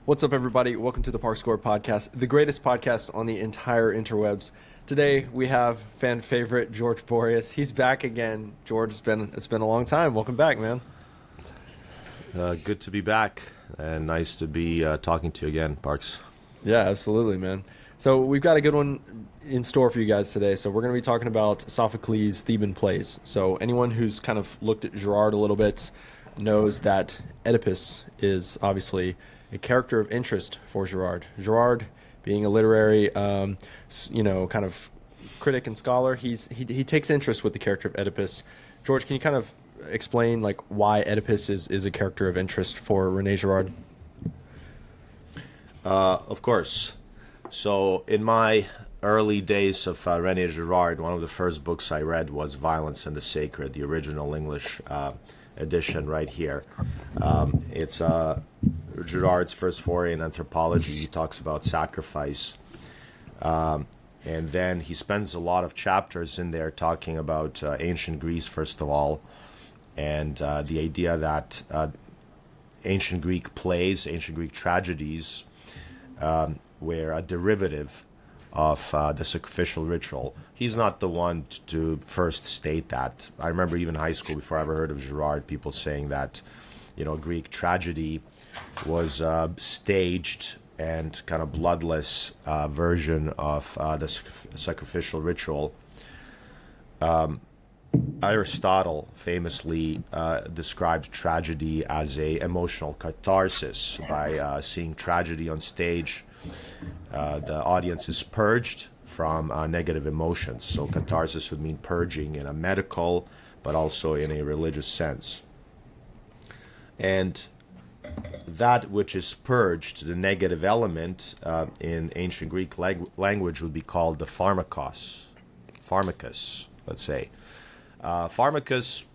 What's up, everybody? Welcome to the Park Score podcast, the greatest podcast on the entire interwebs. Today we have fan favorite George Boreas. He's back again. George, it's been a long time. Welcome back, man. Good to be back, and nice to be talking to you again, Parks. Yeah, absolutely, man. So we've got a good one in store for you guys today. So we're going to be talking about Sophocles' Theban plays. So anyone who's kind of looked at Girard a little bit knows that Oedipus is obviously a character of interest for Girard. Girard, being a literary, kind of critic and scholar, he takes interest with the character of Oedipus. George, can you kind of explain like why Oedipus is a character of interest for René Girard? Of course. So in my early days of René Girard, one of the first books I read was Violence and the Sacred, the original English edition right here. It's Girard's first foray in anthropology. He talks about sacrifice. And then he spends a lot of chapters in there talking about ancient Greece, first of all, and the idea that ancient Greek plays, ancient Greek tragedies, were a derivative of the sacrificial ritual. He's not the one to first state that. I remember even in high school, before I ever heard of Girard, people saying that, Greek tragedy was staged and kind of bloodless version of the sacrificial ritual. Aristotle famously described tragedy as a emotional catharsis. By seeing tragedy on stage, the audience is purged from negative emotions. So catharsis would mean purging in a medical, but also in a religious sense. And that which is purged, the negative element, in ancient Greek language would be called the pharmakos. Pharmacus, let's say. Pharmacus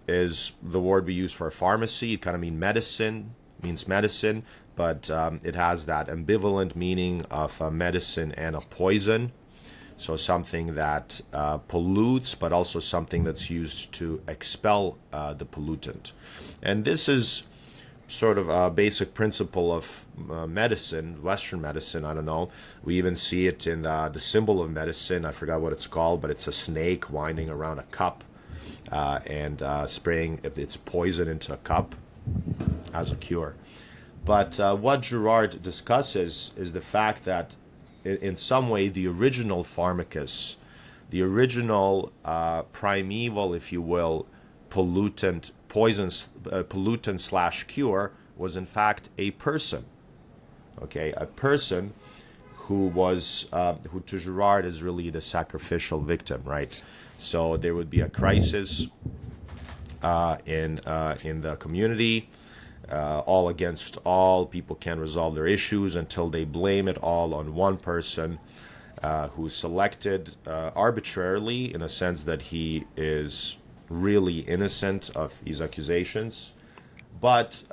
is the word we use for pharmacy. It kind of means medicine, but it has that ambivalent meaning of a medicine and a poison. So something that pollutes, but also something that's used to expel the pollutant. And this is sort of a basic principle of medicine, Western medicine, I don't know. We even see it in the symbol of medicine. I forgot what it's called, but it's a snake winding around a cup and spraying its poison into a cup as a cure. But what Girard discusses is the fact that in some way the original pharmacus, the original primeval, if you will, pollutant slash cure was in fact a person. Okay, a person who was who to Girard is really the sacrificial victim, right? So there would be a crisis in the community. All against all. People can't resolve their issues until they blame it all on one person who's selected arbitrarily, in a sense that he is really innocent of his accusations. But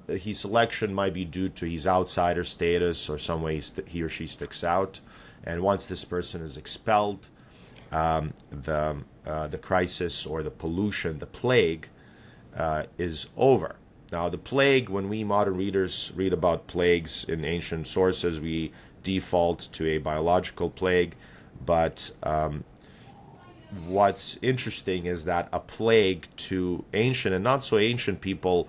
his selection might be due to his outsider status or some way he or she sticks out. And once this person is expelled, the crisis or the pollution, the plague, is over. Now, the plague, when we modern readers read about plagues in ancient sources, we default to a biological plague. But what's interesting is that a plague to ancient and not so ancient people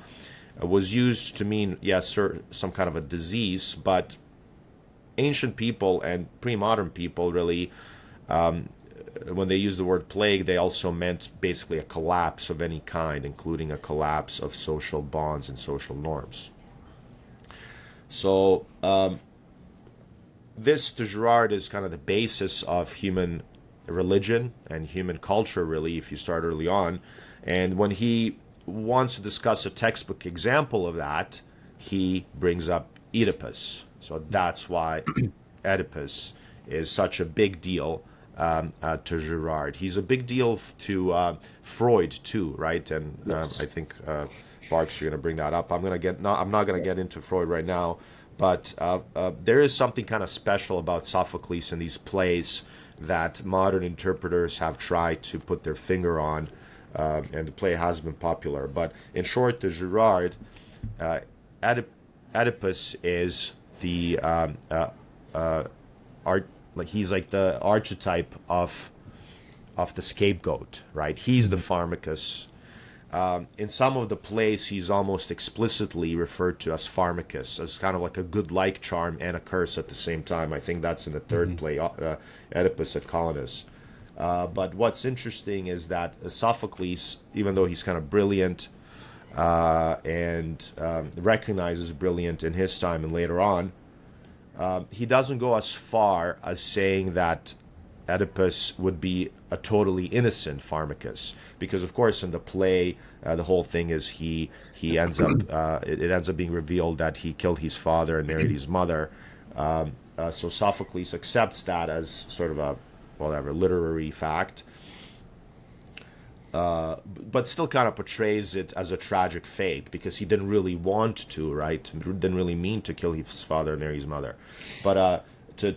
was used to mean, yes, some kind of a disease, but ancient people and pre-modern people really, when they use the word plague, they also meant basically a collapse of any kind, including a collapse of social bonds and social norms. So this, to Girard, is kind of the basis of human religion and human culture, really, if you start early on. And when he wants to discuss a textbook example of that, he brings up Oedipus. So that's why Oedipus is such a big deal to Girard. He's a big deal to Freud too, right? And Yes. I think Barks, you're going to bring that up. I'm not going to get into Freud right now, but there is something kind of special about Sophocles and these plays that modern interpreters have tried to put their finger on, and the play has been popular. But in short, to Girard, Oedipus is the he's like the archetype of the scapegoat, right? He's the pharmacus. In some of the plays, he's almost explicitly referred to as pharmacus, as kind of like a good like charm and a curse at the same time. I think that's in the third play, Oedipus at Colonus. But what's interesting is that Sophocles, even though he's kind of brilliant and recognized as brilliant in his time and later on, he doesn't go as far as saying that Oedipus would be a totally innocent pharmacus, because of course in the play the whole thing is he ends up it ends up being revealed that he killed his father and married his mother. So Sophocles accepts that as sort of a whatever literary fact, but still kind of portrays it as a tragic fate because he didn't really want to, right? Didn't really mean to kill his father and marry his mother. But to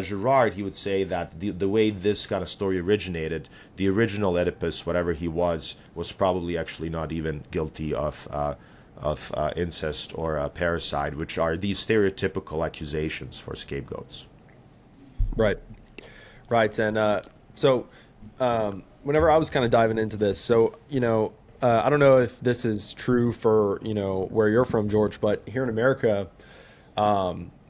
Girard, he would say that the way this kind of story originated, the original Oedipus, whatever he was probably actually not even guilty of incest or parricide, which are these stereotypical accusations for scapegoats. Right. Right. And whenever I was kind of diving into this, so, I don't know if this is true for, where you're from, George, but here in America,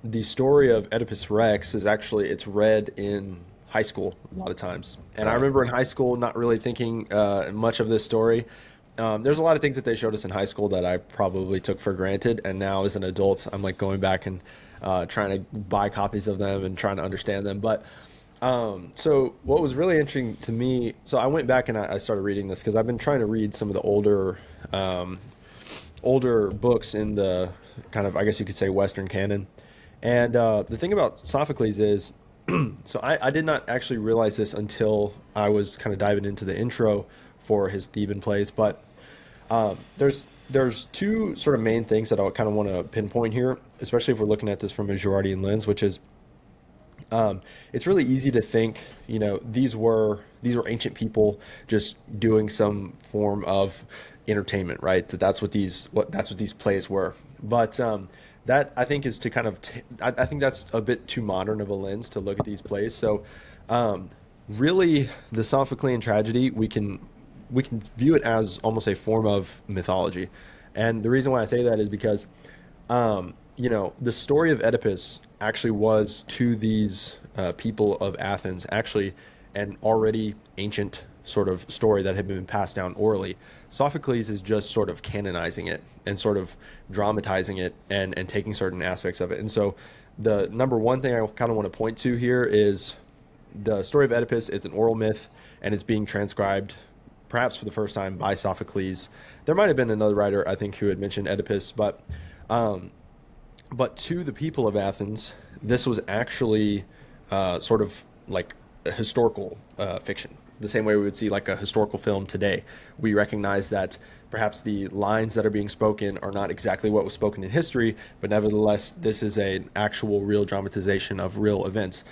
the story of Oedipus Rex is actually, it's read in high school a lot of times. And I remember in high school not really thinking much of this story. There's a lot of things that they showed us in high school that I probably took for granted. And now as an adult, I'm like going back and trying to buy copies of them and trying to understand them. But so what was really interesting to me, so I went back and I started reading this because I've been trying to read some of the older books in the kind of, I guess you could say, Western canon. And the thing about Sophocles is, so I did not actually realize this until I was kind of diving into the intro for his Theban plays. But there's two sort of main things that I kind of want to pinpoint here, especially if we're looking at this from a Girardian lens, which is it's really easy to think, these were ancient people just doing some form of entertainment, right? That's what these plays were. But that I think is to kind of I think that's a bit too modern of a lens to look at these plays. So really, the Sophoclean tragedy, we can view it as almost a form of mythology. And the reason why I say that is because the story of Oedipus actually was to these people of Athens actually an already ancient sort of story that had been passed down orally. Sophocles is just sort of canonizing it and sort of dramatizing it and taking certain aspects of it. And so the number one thing I kind of want to point to here is the story of Oedipus. It's an oral myth and it's being transcribed perhaps for the first time by Sophocles. There might have been another writer, I think, who had mentioned Oedipus, but to the people of Athens, this was actually sort of like a historical fiction. The same way we would see like a historical film today. We recognize that perhaps the lines that are being spoken are not exactly what was spoken in history, but nevertheless, this is an actual real dramatization of real events.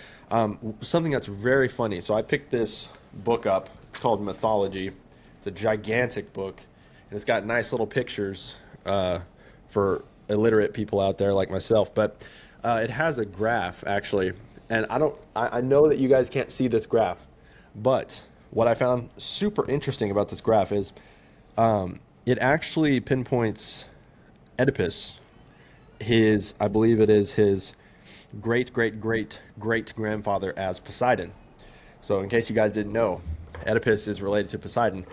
Something that's very funny. So I picked this book up. It's called Mythology. It's a gigantic book, and it's got nice little pictures for illiterate people out there like myself. But it has a graph actually, and I know that you guys can't see this graph, but what I found super interesting about this graph is it actually pinpoints Oedipus, I believe it is his great-great-great-great-grandfather as Poseidon. So in case you guys didn't know, Oedipus is related to Poseidon.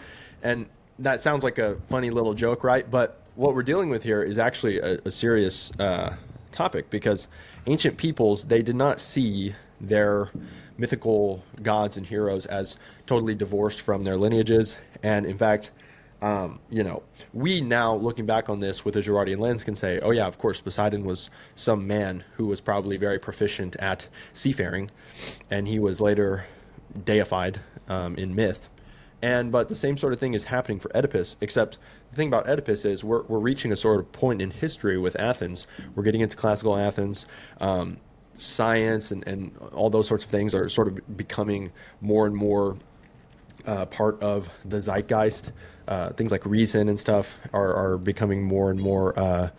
And that sounds like a funny little joke, right? But what we're dealing with here is actually a serious topic, because ancient peoples, they did not see their mythical gods and heroes as totally divorced from their lineages. And in fact, we now, looking back on this with a Girardian lens, can say, oh yeah, of course, Poseidon was some man who was probably very proficient at seafaring, and he was later deified in myth. But the same sort of thing is happening for Oedipus, except the thing about Oedipus is we're reaching a sort of point in history with Athens. We're getting into classical Athens. Science and all those sorts of things are sort of becoming more and more part of the zeitgeist. Things like reason and stuff are becoming more and more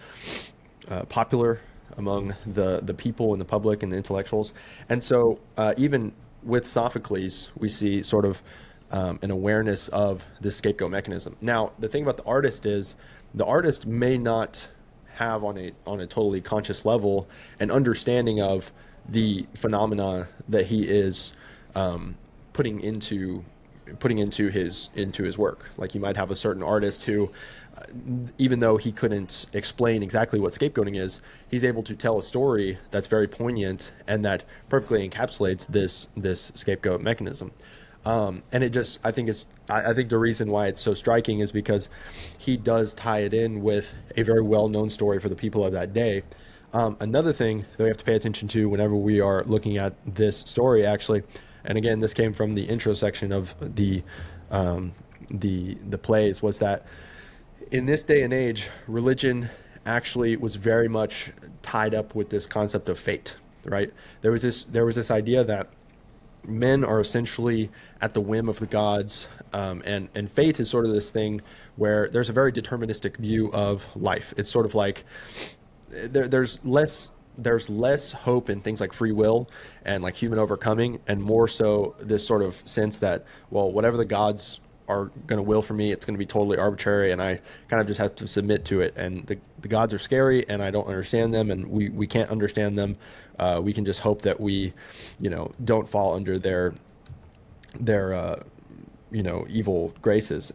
popular among the people and the public and the intellectuals. And so even with Sophocles, we see sort of an awareness of this scapegoat mechanism. Now, the thing about the artist is the artist may not have on a totally conscious level an understanding of the phenomena that he is putting into his work. Like you might have a certain artist who, even though he couldn't explain exactly what scapegoating is, he's able to tell a story that's very poignant and that perfectly encapsulates this scapegoat mechanism. And it just, I think the reason why it's so striking is because he does tie it in with a very well-known story for the people of that day. Another thing that we have to pay attention to whenever we are looking at this story, actually, and again, this came from the intro section of the plays, was that in this day and age, religion actually was very much tied up with this concept of fate, right? There was this idea that men are essentially at the whim of the gods, and fate is sort of this thing where there's a very deterministic view of life. It's sort of like there's less hope in things like free will and like human overcoming, and more so this sort of sense that, well, whatever the gods are going to will for me, it's going to be totally arbitrary, and I kind of just have to submit to it. And the gods are scary, and I don't understand them, and we can't understand them. We can just hope that we, don't fall under their evil graces.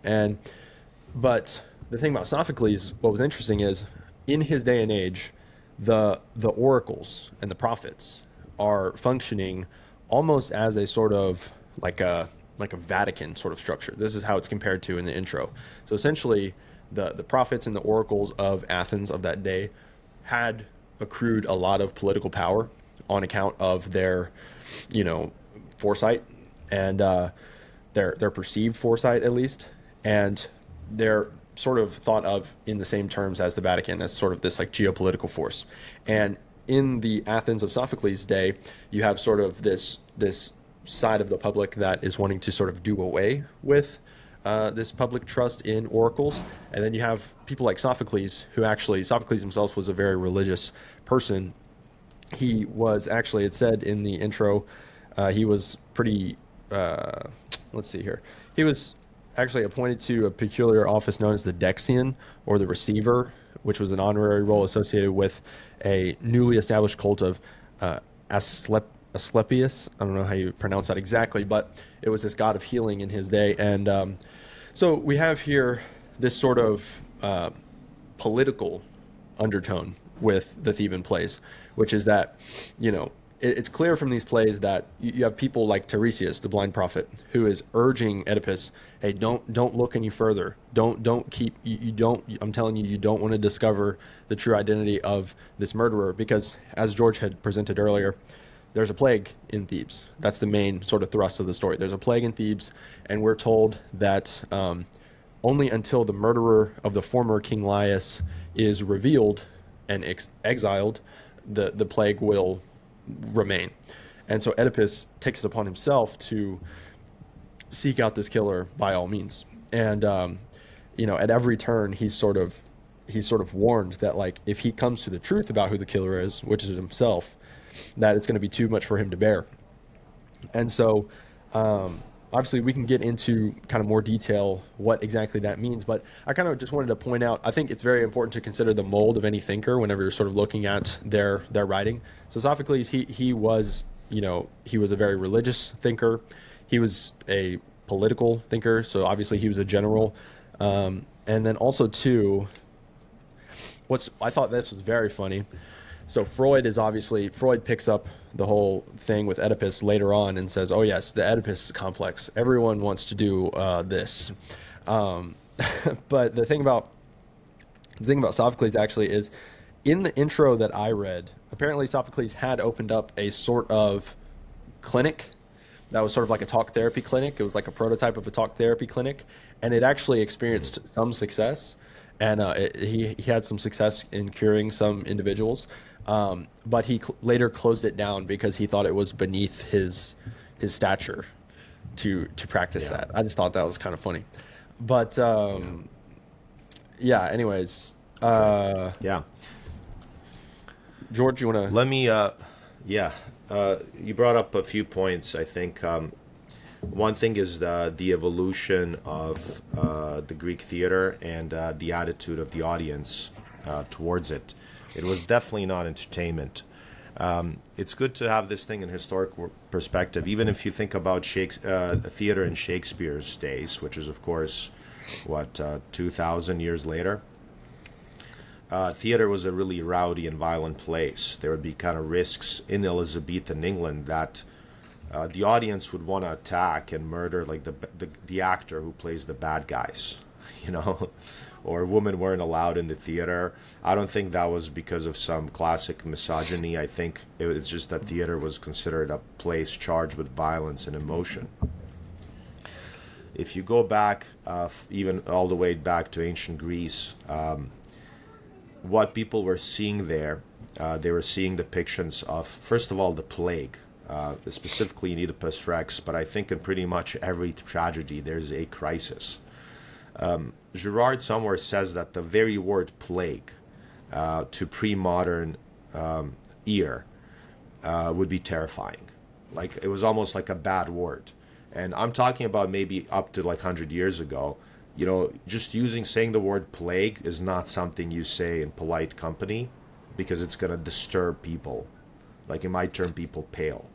But the thing about Sophocles, what was interesting is, in his day and age, the oracles and the prophets are functioning almost as a sort of like a Vatican sort of structure. This is how it's compared to in the intro. So essentially, the prophets and the oracles of Athens of that day had accrued a lot of political power on account of their, foresight and their perceived foresight, at least, and they're sort of thought of in the same terms as the Vatican, as sort of this like geopolitical force. And in the Athens of Sophocles' day, you have sort of this side of the public that is wanting to sort of do away with this public trust in oracles. And then you have people like Sophocles, Sophocles himself was a very religious person. He was actually, it said in the intro, he was pretty, let's see here. He was actually appointed to a peculiar office known as the Dexian, or the Receiver, which was an honorary role associated with a newly established cult of Asclepius. I don't know how you pronounce that exactly, but it was this god of healing in his day. And so we have here this sort of political undertone with the Theban plays, which is that, it's clear from these plays that you have people like Tiresias, the blind prophet, who is urging Oedipus, hey, don't look any further. Don't keep, I'm telling you, you don't want to discover the true identity of this murderer, because as George had presented earlier, there's a plague in Thebes. That's the main sort of thrust of the story. There's a plague in Thebes, and we're told that only until the murderer of the former King Laius is revealed and exiled, the plague will remain. And so Oedipus takes it upon himself to seek out this killer by all means. And at every turn he's sort of warned that, like, if he comes to the truth about who the killer is, which is himself, that it's going to be too much for him to bear. And so obviously we can get into kind of more detail what exactly that means, but I kind of just wanted to point out, I think it's very important to consider the mold of any thinker whenever you're sort of looking at their writing. So Sophocles, he was a very religious thinker. He was a political thinker, so obviously he was a general. And then also too, I thought this was very funny. So Freud picks up the whole thing with Oedipus later on and says, oh yes, the Oedipus complex. Everyone wants to do this. But the thing about Sophocles actually is, in the intro that I read, apparently Sophocles had opened up a sort of clinic that was sort of like a talk therapy clinic. It was like a prototype of a talk therapy clinic, and it actually experienced some success. And he had some success in curing some individuals. But he later closed it down because he thought it was beneath his stature to practice that. I just thought that was kind of funny. But anyways. George, you want to? Let me, yeah, you brought up a few points. I think one thing is the evolution of the Greek theater and the attitude of the audience towards it. It was definitely not entertainment. It's good to have this thing in historic perspective, even if you think about theater in Shakespeare's days, which is, of course, 2,000 years later. Theater was a really rowdy and violent place. There would be kind of risks in Elizabethan England that the audience would want to attack and murder like the actor who plays the bad guys, you know, or women weren't allowed in the theater. I don't think that was because of some classic misogyny. I think it's just that theater was considered a place charged with violence and emotion. If you go back, even all the way back to ancient Greece, what people were seeing there, they were seeing depictions of, first of all, the plague, specifically in Oedipus Rex, but I think in pretty much every tragedy there's a crisis. Girard somewhere says that the very word plague to pre-modern ear would be terrifying. Like, it was almost like a bad word. And I'm talking about maybe up to like 100 years ago. You know, just saying the word plague is not something you say in polite company because it's going to disturb people. Like, it might turn people pale.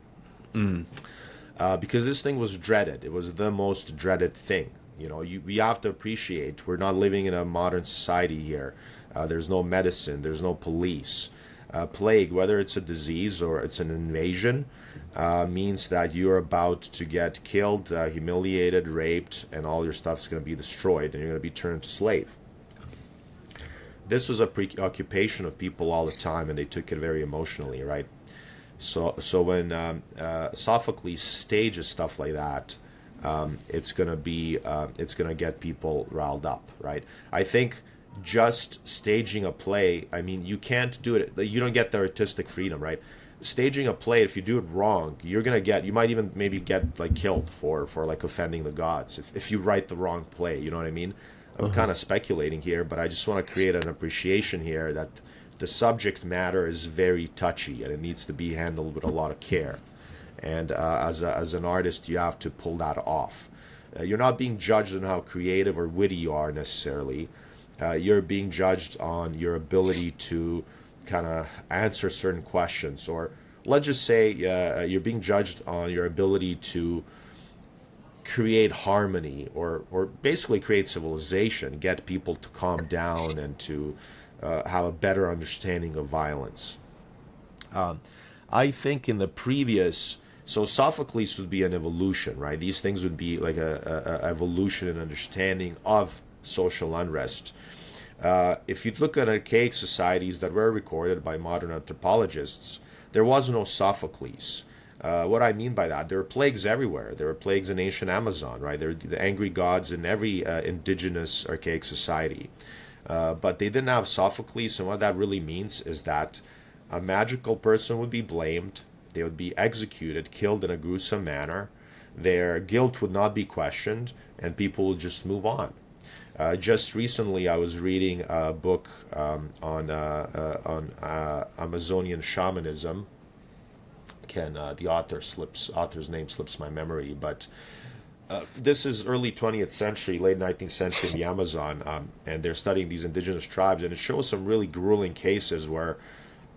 Because this thing was dreaded. It was the most dreaded thing. You know, we have to appreciate we're not living in a modern society here. There's no medicine. There's no police. Plague, whether it's a disease or it's an invasion, means that you're about to get killed, humiliated, raped, and all your stuff's going to be destroyed, and you're going to be turned into slave. This was a preoccupation of people all the time, and they took it very emotionally, right? So when Sophocles stages stuff like that, it's going to get people riled up, right? I think just staging a play, I mean, you can't do it. You don't get the artistic freedom, right? Staging a play, if you do it wrong, you might even maybe get like killed for like offending the gods if you write the wrong play. You know what I mean? I'm kind of speculating here, but I just want to create an appreciation here that the subject matter is very touchy and it needs to be handled with a lot of care. And as an artist, you have to pull that off. You're not being judged on how creative or witty you are necessarily. You're being judged on your ability to kind of answer certain questions, or let's just say you're being judged on your ability to create harmony or basically create civilization, get people to calm down and to have a better understanding of violence. I think in the previous, so Sophocles would be an evolution, right? These things would be like a evolution and understanding of social unrest. If you look at archaic societies that were recorded by modern anthropologists, there was no Sophocles. What I mean by that, there were plagues everywhere. There were plagues in ancient Amazon, right? There were the angry gods in every indigenous archaic society. But they didn't have Sophocles, and what that really means is that a magical person would be blamed, they would be executed, killed in a gruesome manner, their guilt would not be questioned, and people would just move on. Just recently, I was reading a book on Amazonian shamanism. Again, the author's name slips my memory, but this is early 20th century, late 19th century in the Amazon, and they're studying these indigenous tribes, and it shows some really grueling cases where,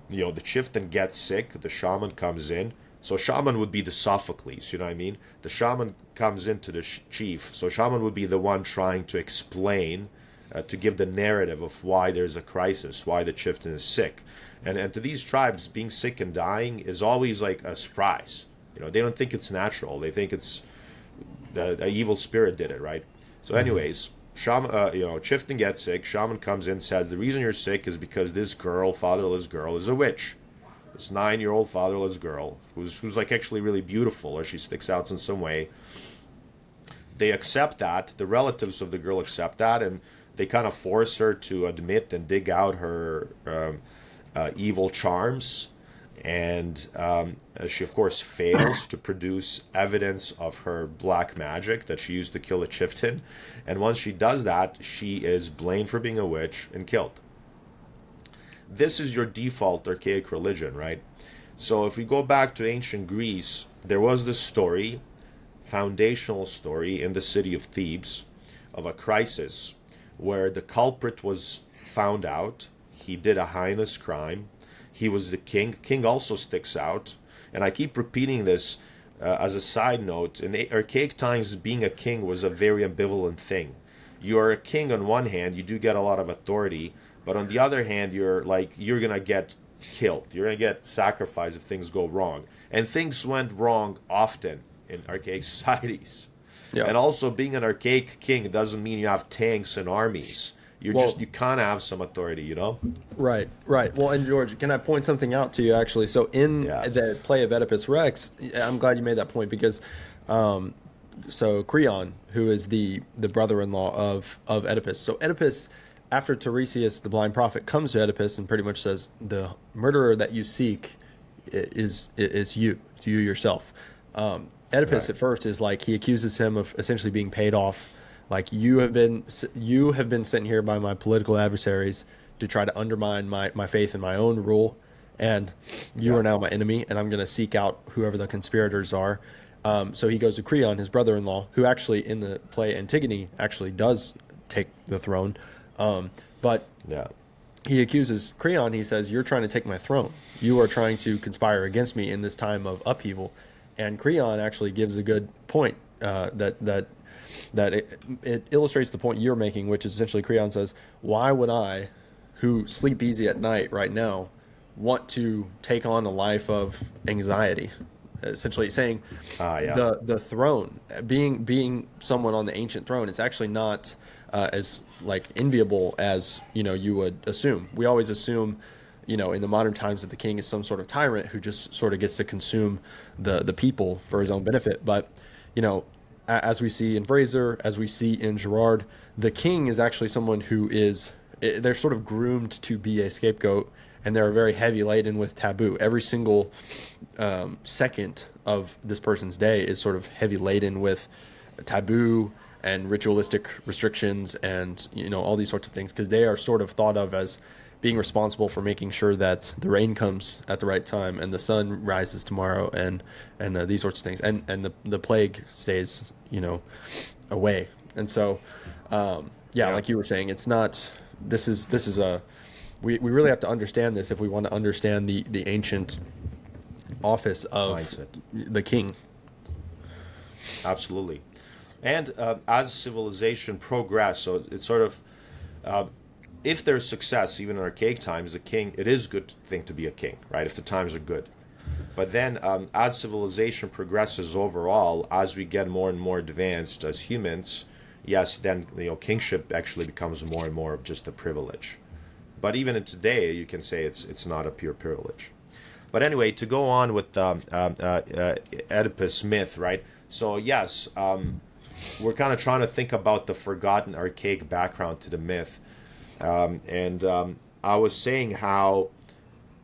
you know, the chieftain gets sick, the shaman comes in. So shaman would be the Sophocles, you know what I mean? The shaman comes into the chief. So shaman would be the one trying to explain, to give the narrative of why there's a crisis, why the chieftain is sick. And to these tribes, being sick and dying is always like a surprise. You know, they don't think it's natural. They think it's the evil spirit did it, right? So anyways, shaman, chieftain gets sick. Shaman comes in, says, the reason you're sick is because this girl, fatherless girl, is a witch. This 9-year-old fatherless girl who's like actually really beautiful, or she sticks out in some way. They accept that. The relatives of the girl accept that, and they kind of force her to admit and dig out her evil charms. And she, of course, fails to produce evidence of her black magic that she used to kill a chieftain. And once she does that, she is blamed for being a witch and killed. this is your default archaic religion, right? So if we go back to ancient Greece, there was this story, foundational story in the city of Thebes, of a crisis where the culprit was found out. He did a heinous crime. He was the king. King also sticks out. And I keep repeating this as a side note. In archaic times, being a king was a very ambivalent thing. You are a king on one hand, you do get a lot of authority, but on the other hand, you're gonna get killed. You're gonna get sacrificed if things go wrong. And things went wrong often in archaic societies. Yeah. And also, being an archaic king doesn't mean you have tanks and armies. You kind of have some authority, you know? Right, right. Well, and George, can I point something out to you actually? So in the play of Oedipus Rex, I'm glad you made that point because, so Creon, who is the brother-in-law of Oedipus. So Oedipus, after Tiresias, the blind prophet, comes to Oedipus and pretty much says, the murderer that you seek is you. It's you yourself. Oedipus at first is like, he accuses him of essentially being paid off. Like, you have been sent here by my political adversaries to try to undermine my faith in my own rule, and you are now my enemy, and I'm going to seek out whoever the conspirators are. So he goes to Creon, his brother-in-law, who actually in the play Antigone actually does take the throne. But he accuses Creon. He says, "You're trying to take my throne. You are trying to conspire against me in this time of upheaval." And Creon actually gives a good point that it illustrates the point you're making, which is essentially Creon says, why would I, who sleep easy at night right now, want to take on a life of anxiety? Essentially saying the throne, being someone on the ancient throne, it's actually not as like enviable as you would assume. We always assume in the modern times that the king is some sort of tyrant who just sort of gets to consume the people for his own benefit. But as we see in Fraser, as we see in Girard, the king is actually someone who they're sort of groomed to be a scapegoat, and they're very heavy laden with taboo. Every single second of this person's day is sort of heavy laden with taboo and ritualistic restrictions and all these sorts of things, because they are sort of thought of as being responsible for making sure that the rain comes at the right time and the sun rises tomorrow and these sorts of things, and the plague stays away. And so like you were saying, it's not this is a we really have to understand this if we want to understand the ancient office of mindset. The king. Absolutely. And as civilization progressed, so it's sort of if there's success, even in archaic times, the king, it is a good thing to be a king, right? If the times are good. But then as civilization progresses overall, as we get more and more advanced as humans, yes, then kingship actually becomes more and more of just a privilege. But even in today, you can say it's not a pure privilege. But anyway, to go on with Oedipus myth, right? So yes, we're kind of trying to think about the forgotten archaic background to the myth. I was saying how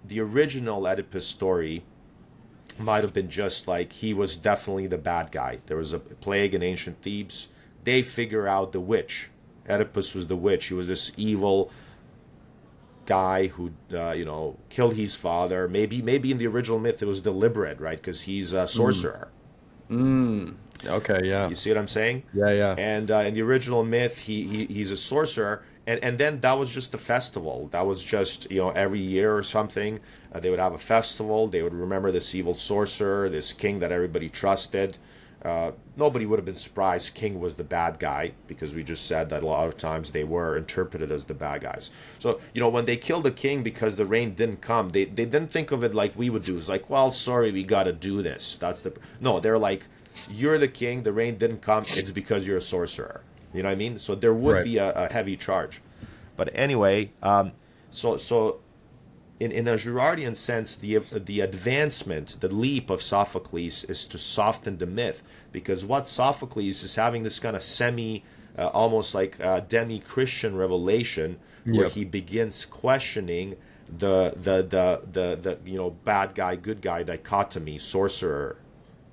the original Oedipus story might have been just like he was definitely the bad guy. There was a plague in ancient Thebes. They figure out the witch. Oedipus was the witch. He was this evil guy who killed his father. Maybe in the original myth it was deliberate, right? Because he's a sorcerer. Okay, yeah. You see what I'm saying? Yeah. And in the original myth, he's a sorcerer. And then that was just a festival. That was just, every year or something, they would have a festival. They would remember this evil sorcerer, this king that everybody trusted. Nobody would have been surprised king was the bad guy, because we just said that a lot of times they were interpreted as the bad guys. So, when they killed the king because the rain didn't come, they didn't think of it like we would do. It's like, well, sorry, we got to do this. No, they're like, you're the king, the rain didn't come, it's because you're a sorcerer. You know what I mean? So there would be a heavy charge. But anyway, so in a Girardian sense, the advancement, the leap of Sophocles is to soften the myth, because what Sophocles is having this kind of almost like demi-Christian revelation, where he begins questioning the bad guy, good guy dichotomy, sorcerer.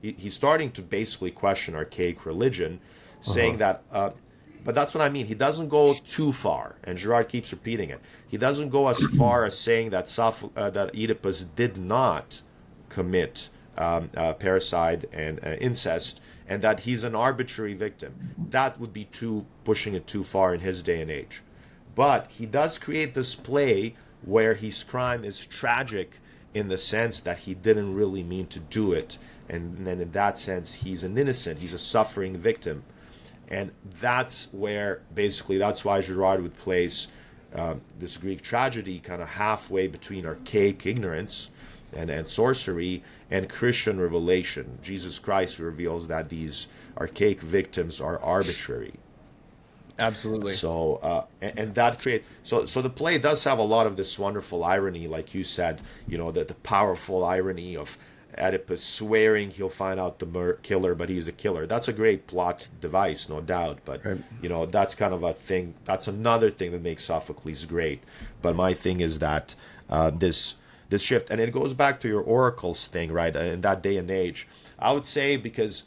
He's starting to basically question archaic religion, saying that But that's what I mean. He doesn't go too far, and Girard keeps repeating it. He doesn't go as far as saying that that Oedipus did not commit parricide and incest, and that he's an arbitrary victim. That would be pushing it too far in his day and age. But he does create this play where his crime is tragic in the sense that he didn't really mean to do it, and then in that sense he's an innocent, he's a suffering victim. And that's where, basically, that's why Girard would place this Greek tragedy kind of halfway between archaic ignorance and sorcery and Christian revelation. Jesus Christ reveals that these archaic victims are arbitrary. Absolutely. So and that create so the play does have a lot of this wonderful irony, like you said, the powerful irony of Oedipus swearing he'll find out the killer, but he's the killer. That's a great plot device, no doubt. But right. That's kind of a thing. That's another thing that makes Sophocles great. But my thing is that this shift, and it goes back to your oracles thing, right? In that day and age, I would say, because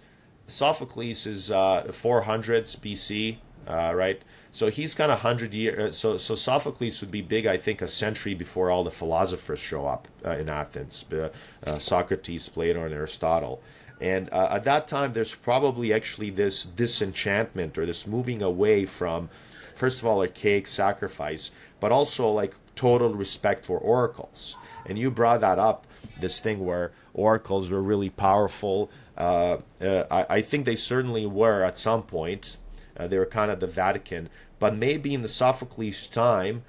Sophocles is 400s BC, right? So he's kind of 100 years. So Sophocles would be big, I think, a century before all the philosophers show up in Athens. Socrates, Plato, and Aristotle. And at that time, there's probably actually this disenchantment or this moving away from, first of all, archaic sacrifice, but also like total respect for oracles. And you brought that up, this thing where oracles were really powerful. I think they certainly were at some point. They were kind of the Vatican, but maybe in the Sophocles time,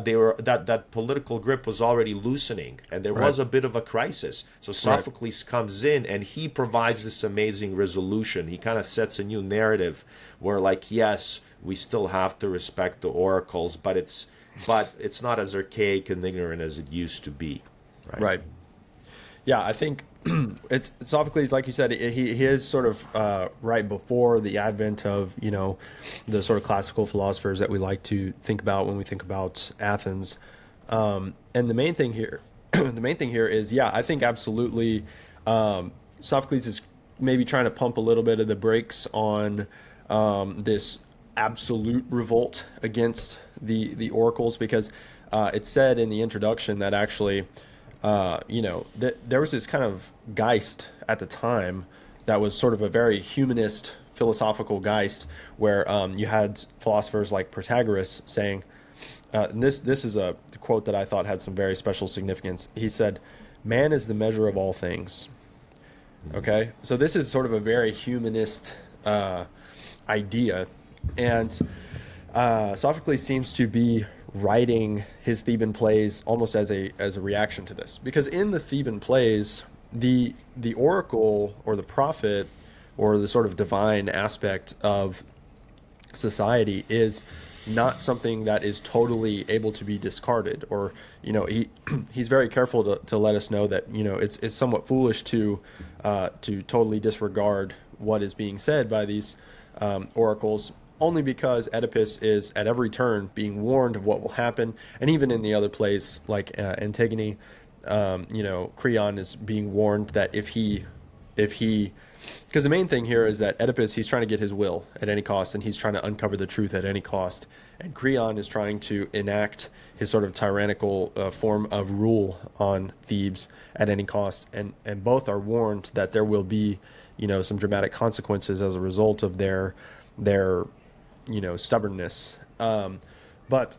they were that political grip was already loosening, and there was a bit of a crisis. So Sophocles comes in, and he provides this amazing resolution. He kind of sets a new narrative where, like, yes, we still have to respect the oracles, but it's not as archaic and ignorant as it used to be. Right. Yeah, I think it's Sophocles, like you said, he is sort of right before the advent of the sort of classical philosophers that we like to think about when we think about Athens. And the main thing here, is, I think absolutely Sophocles is maybe trying to pump a little bit of the brakes on this absolute revolt against the oracles, because it said in the introduction that actually. There was this kind of Geist at the time that was sort of a very humanist philosophical Geist, where you had philosophers like Protagoras saying, and this is a quote that I thought had some very special significance. He said, "Man is the measure of all things." Okay, so this is sort of a very humanist idea, and Sophocles seems to be writing his Theban plays almost as a reaction to this, because in the Theban plays, the oracle or the prophet or the sort of divine aspect of society is not something that is totally able to be discarded, or he's very careful to let us know that it's somewhat foolish to totally disregard what is being said by these oracles, only because Oedipus is at every turn being warned of what will happen. And even in the other plays like Antigone, Creon is being warned that if he because the main thing here is that Oedipus, he's trying to get his will at any cost, and he's trying to uncover the truth at any cost, and Creon is trying to enact his sort of tyrannical form of rule on Thebes at any cost, and both are warned that there will be some dramatic consequences as a result of their stubbornness. But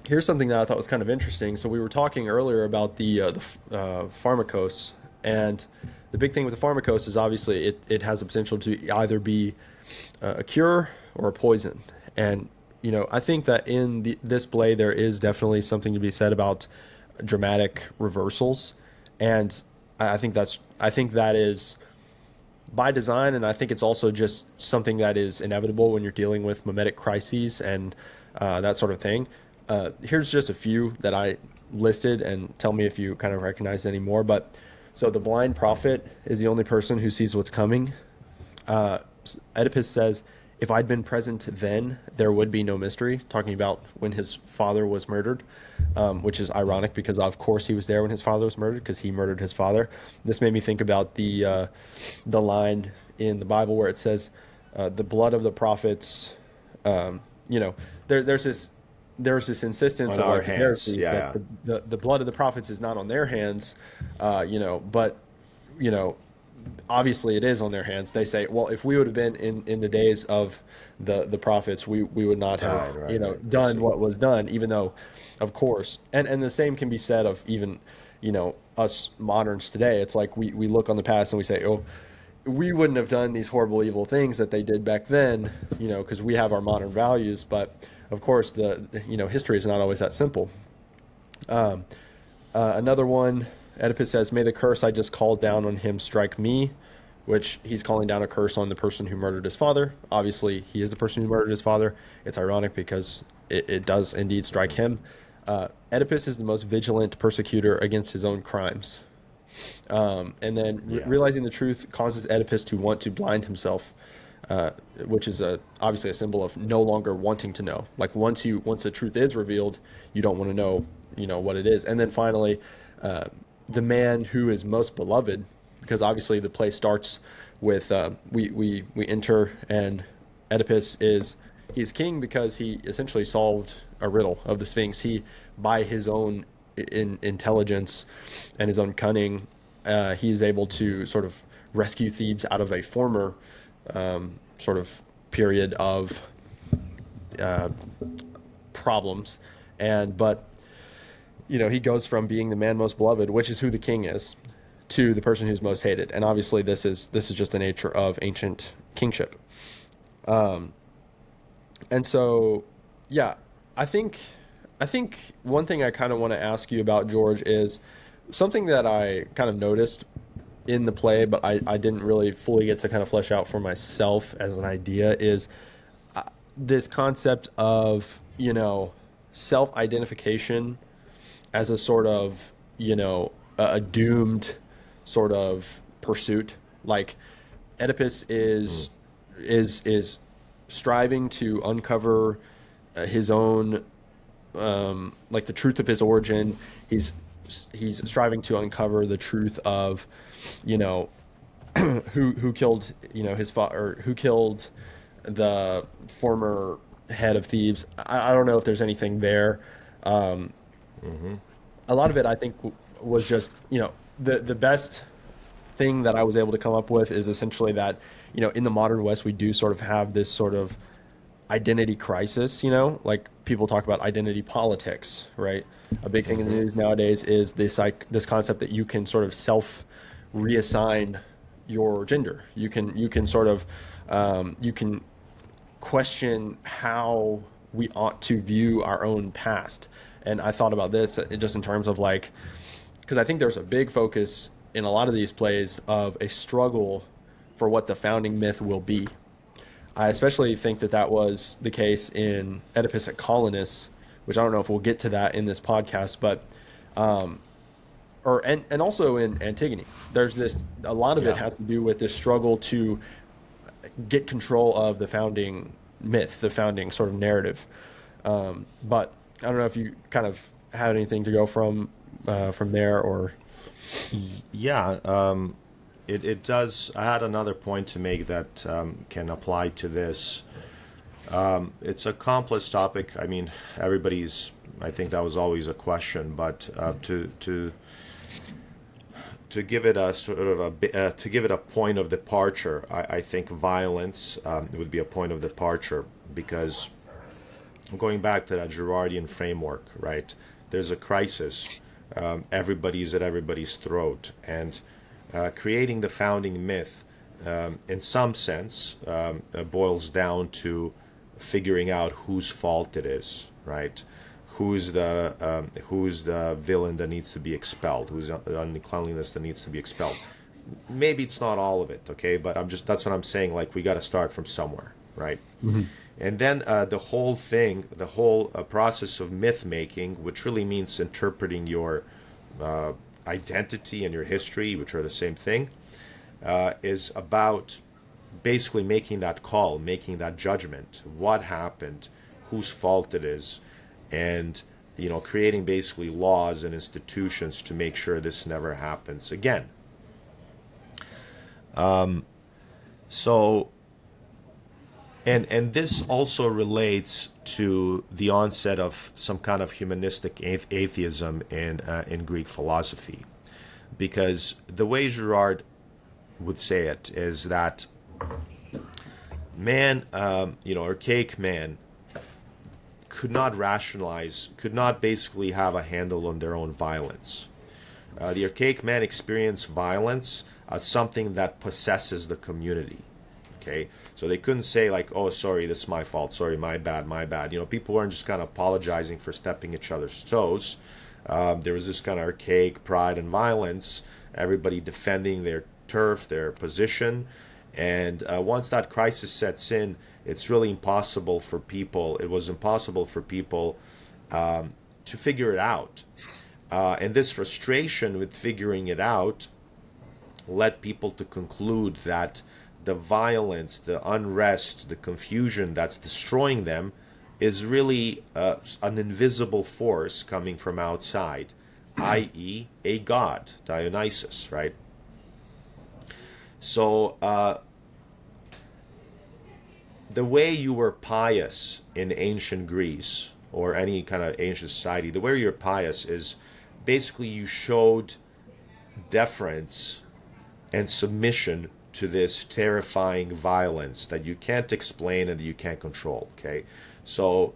here's something that I thought was kind of interesting. So we were talking earlier about the pharmakos, and the big thing with the pharmakos is obviously it has the potential to either be a cure or a poison. And I think that in this play there is definitely something to be said about dramatic reversals, and I think that is by design, and I think it's also just something that is inevitable when you're dealing with mimetic crises and that sort of thing. Here's just a few that I listed, and tell me if you kind of recognize any more. But so the blind prophet is the only person who sees what's coming. Oedipus says, "If I'd been present then, there would be no mystery," talking about when his father was murdered, which is ironic because, of course, he was there when his father was murdered, because he murdered his father. This made me think about the line in the Bible where it says, "The blood of the prophets you know, there's this insistence On of our like the hands, Pharisees that yeah. the blood of the prophets is not on their hands, you know, but you know, obviously it is on their hands. They say, well, if we would have been in the days of the prophets, we would not have, you know, Right. I done see. what was done, even though, of course, and the same can be said of even, you know, us moderns today. It's like we look on the past and we say, oh, we wouldn't have done these horrible, evil things that they did back then, you know, because we have our modern values. But of course, you know, history is not always that simple. Another one, Oedipus says, "May the curse I just called down on him strike me," which he's calling down a curse on the person who murdered his father. Obviously, he is the person who murdered his father. It's ironic because it does indeed strike him. Oedipus is the most vigilant persecutor against his own crimes. And then Yeah. realizing the truth causes Oedipus to want to blind himself, which is obviously a symbol of no longer wanting to know. Like once the truth is revealed, you don't want to know, you know, what it is. And then finally, the man who is most beloved, because obviously the play starts with we enter and Oedipus he's king because he essentially solved a riddle of the Sphinx. He, by his own intelligence and his own cunning, he is able to sort of rescue Thebes out of a former sort of period of problems. But you know, he goes from being the man most beloved, which is who the king is, to the person who's most hated. And obviously, this is just the nature of ancient kingship. And so, yeah, I think one thing I kind of want to ask you about, George, is something that I kind of noticed in the play, but I didn't really fully get to kind of flesh out for myself as an idea, is this concept of, you know, self-identification as a sort of, you know, a doomed sort of pursuit. Like Oedipus is striving to uncover his own like the truth of his origin. He's striving to uncover the truth of, you know, who killed, you know, his father, or who killed the former head of Thebes. I don't know if there's anything there. Um, a lot of it, I think, was just, you know, the best thing that I was able to come up with is essentially that, you know, in the modern West, we do sort of have this sort of identity crisis, you know, like people talk about identity politics, right? A big thing in the news nowadays is this concept that you can sort of self reassign your gender. You can sort of you can question how we ought to view our own past. And I thought about this just in terms of like, because I think there's a big focus in a lot of these plays of a struggle for what the founding myth will be. I especially think that that was the case in Oedipus at Colonus, which I don't know if we'll get to that in this podcast, but and also in Antigone. There's this, a lot of it Yeah. has to do with this struggle to get control of the founding myth, the founding sort of narrative. But I don't know if you kind of had anything to go from there, or Yeah, it does. I had another point to make that can apply to this. It's a complex topic. I mean, everybody's. I think that was always a question, but to give it a sort of to give it a point of departure, I think violence would be a point of departure, because going back to that Girardian framework, right? There's a crisis. Everybody's at everybody's throat, and creating the founding myth, in some sense, boils down to figuring out whose fault it is, right? Who's the villain that needs to be expelled? Who's the uncleanliness that needs to be expelled? Maybe it's not all of it, okay? But that's what I'm saying. Like, we got to start from somewhere, right? And then the whole thing, the whole process of myth making, which really means interpreting your identity and your history, which are the same thing, is about basically making that call, making that judgment. What happened? Whose fault it is? And, you know, creating basically laws and institutions to make sure this never happens again. So And this also relates to the onset of some kind of humanistic atheism in Greek philosophy, because the way Girard would say it is that man, archaic man, could not rationalize, could not basically have a handle on their own violence. The archaic man experienced violence as something that possesses the community. Okay, so they couldn't say like, "Oh, sorry, that's my fault. Sorry, my bad, my bad." People weren't just kind of apologizing for stepping each other's toes. There was this kind of archaic pride and violence. Everybody defending their turf, their position, and once that crisis sets in, it's really impossible for people. It was impossible for people to figure it out, and this frustration with figuring it out led people to conclude that the violence, the unrest, the confusion that's destroying them is really an invisible force coming from outside, i.e., a god, Dionysus, right? So the way you were pious in ancient Greece or any kind of ancient society, the way you're pious is basically you showed deference and submission to this terrifying violence that you can't explain and you can't control. Okay, so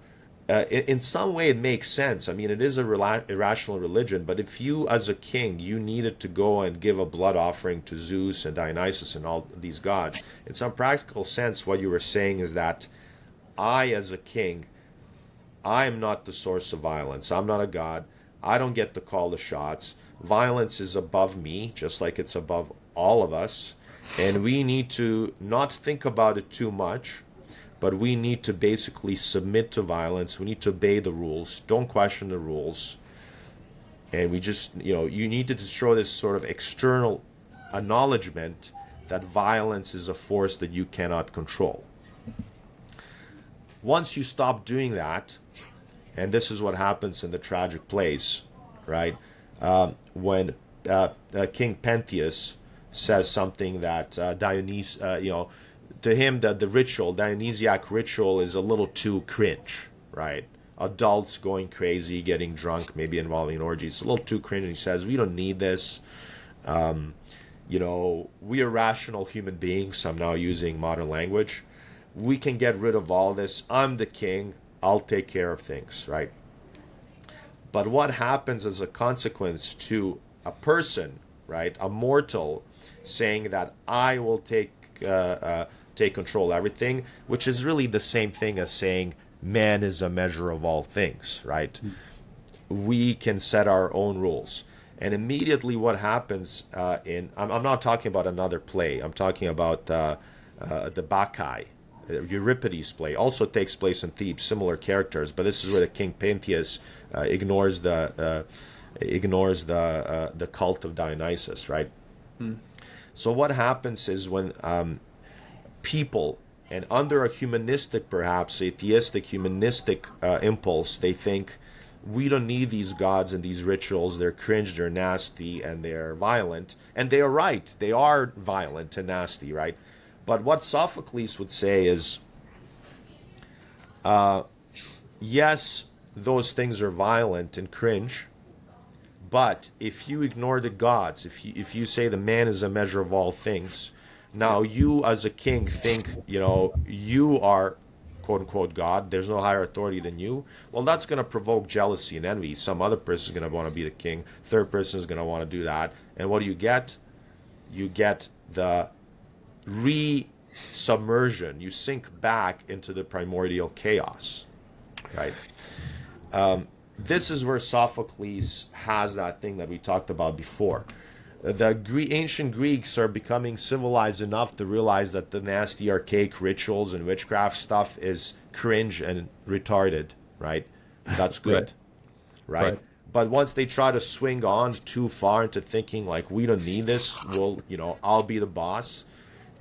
in some way it makes sense. I mean, it is a irrational religion, but if you as a king you needed to go and give a blood offering to Zeus and Dionysus and all these gods, in some practical sense what you were saying is that I as a king, I am not the source of violence. I'm not a god. I don't get to call the shots. Violence is above me, just like it's above all of us. And we need to not think about it too much, but we need to basically submit to violence. We need to obey the rules. Don't question the rules. And we just, you need to show this sort of external acknowledgement that violence is a force that you cannot control. Once you stop doing that, and this is what happens in the tragic plays, right? When King Pentheus says something that Dionysus, to him that the ritual, Dionysiac ritual, is a little too cringe, right? Adults going crazy, getting drunk, maybe involving an orgy. It's a little too cringe. And he says, we don't need this. We are rational human beings. I'm now using modern language. We can get rid of all this. I'm the king. I'll take care of things, right? But what happens as a consequence to a person, right, a mortal, saying that I will take control of everything, which is really the same thing as saying man is a measure of all things, right? We can set our own rules. And immediately what happens I'm not talking about another play. I'm talking about the Bacchae. Euripides' play also takes place in Thebes, similar characters, but this is where the king Pentheus ignores the cult of Dionysus, right? So what happens is when people, and under a humanistic, perhaps atheistic, humanistic impulse, they think we don't need these gods and these rituals. They're cringe, they're nasty, and they're violent. And they are right. They are violent and nasty, right? But what Sophocles would say is, yes, those things are violent and cringe, but if you ignore the gods, if you say the man is a measure of all things, now you as a king think, you are quote-unquote God, there's no higher authority than you, well, that's going to provoke jealousy and envy. Some other person is going to want to be the king, third person is going to want to do that, and what do you get? You get the re-submersion. You sink back into the primordial chaos, right? This is where Sophocles has that thing that we talked about before. The ancient Greeks are becoming civilized enough to realize that the nasty archaic rituals and witchcraft stuff is cringe and retarded, right? That's good, right? But once they try to swing on too far into thinking like we don't need this, I'll be the boss,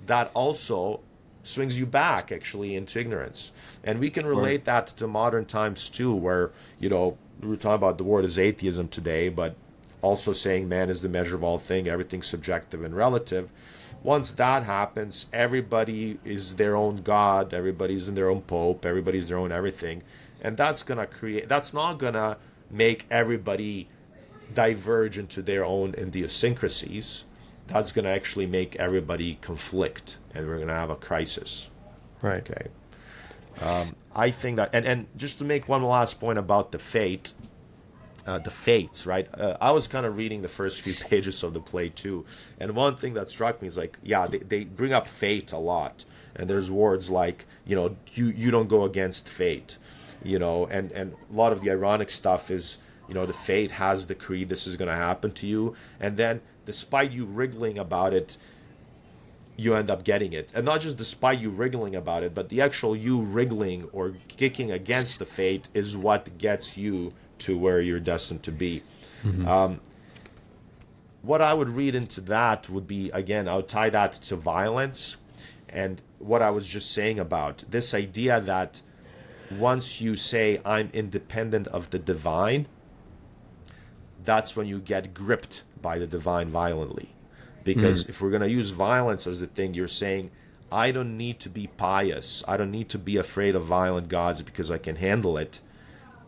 that also swings you back actually into ignorance. And we can relate that to modern times too, where, we're talking about the word is atheism today, but also saying man is the measure of all things, everything's subjective and relative. Once that happens, everybody is their own god, everybody's in their own pope, everybody's their own everything, and that's not gonna make everybody diverge into their own idiosyncrasies. That's gonna actually make everybody conflict, and we're gonna have a crisis. Right. Okay. I think that, and just to make one last point about the fates, right? I was kind of reading the first few pages of the play too, and one thing that struck me is like, yeah, they bring up fate a lot, and there's words like, you don't go against fate, and a lot of the ironic stuff is, the fate has decreed this is going to happen to you, and then despite you wriggling about it, you end up getting it. And not just despite you wriggling about it, but the actual you wriggling or kicking against the fate is what gets you to where you're destined to be. What I would read into that would be, again, I would tie that to violence and what I was just saying about this idea that once you say, I'm independent of the divine, that's when you get gripped by the divine violently. Because if we're going to use violence as the thing, you're saying, I don't need to be pious. I don't need to be afraid of violent gods because I can handle it.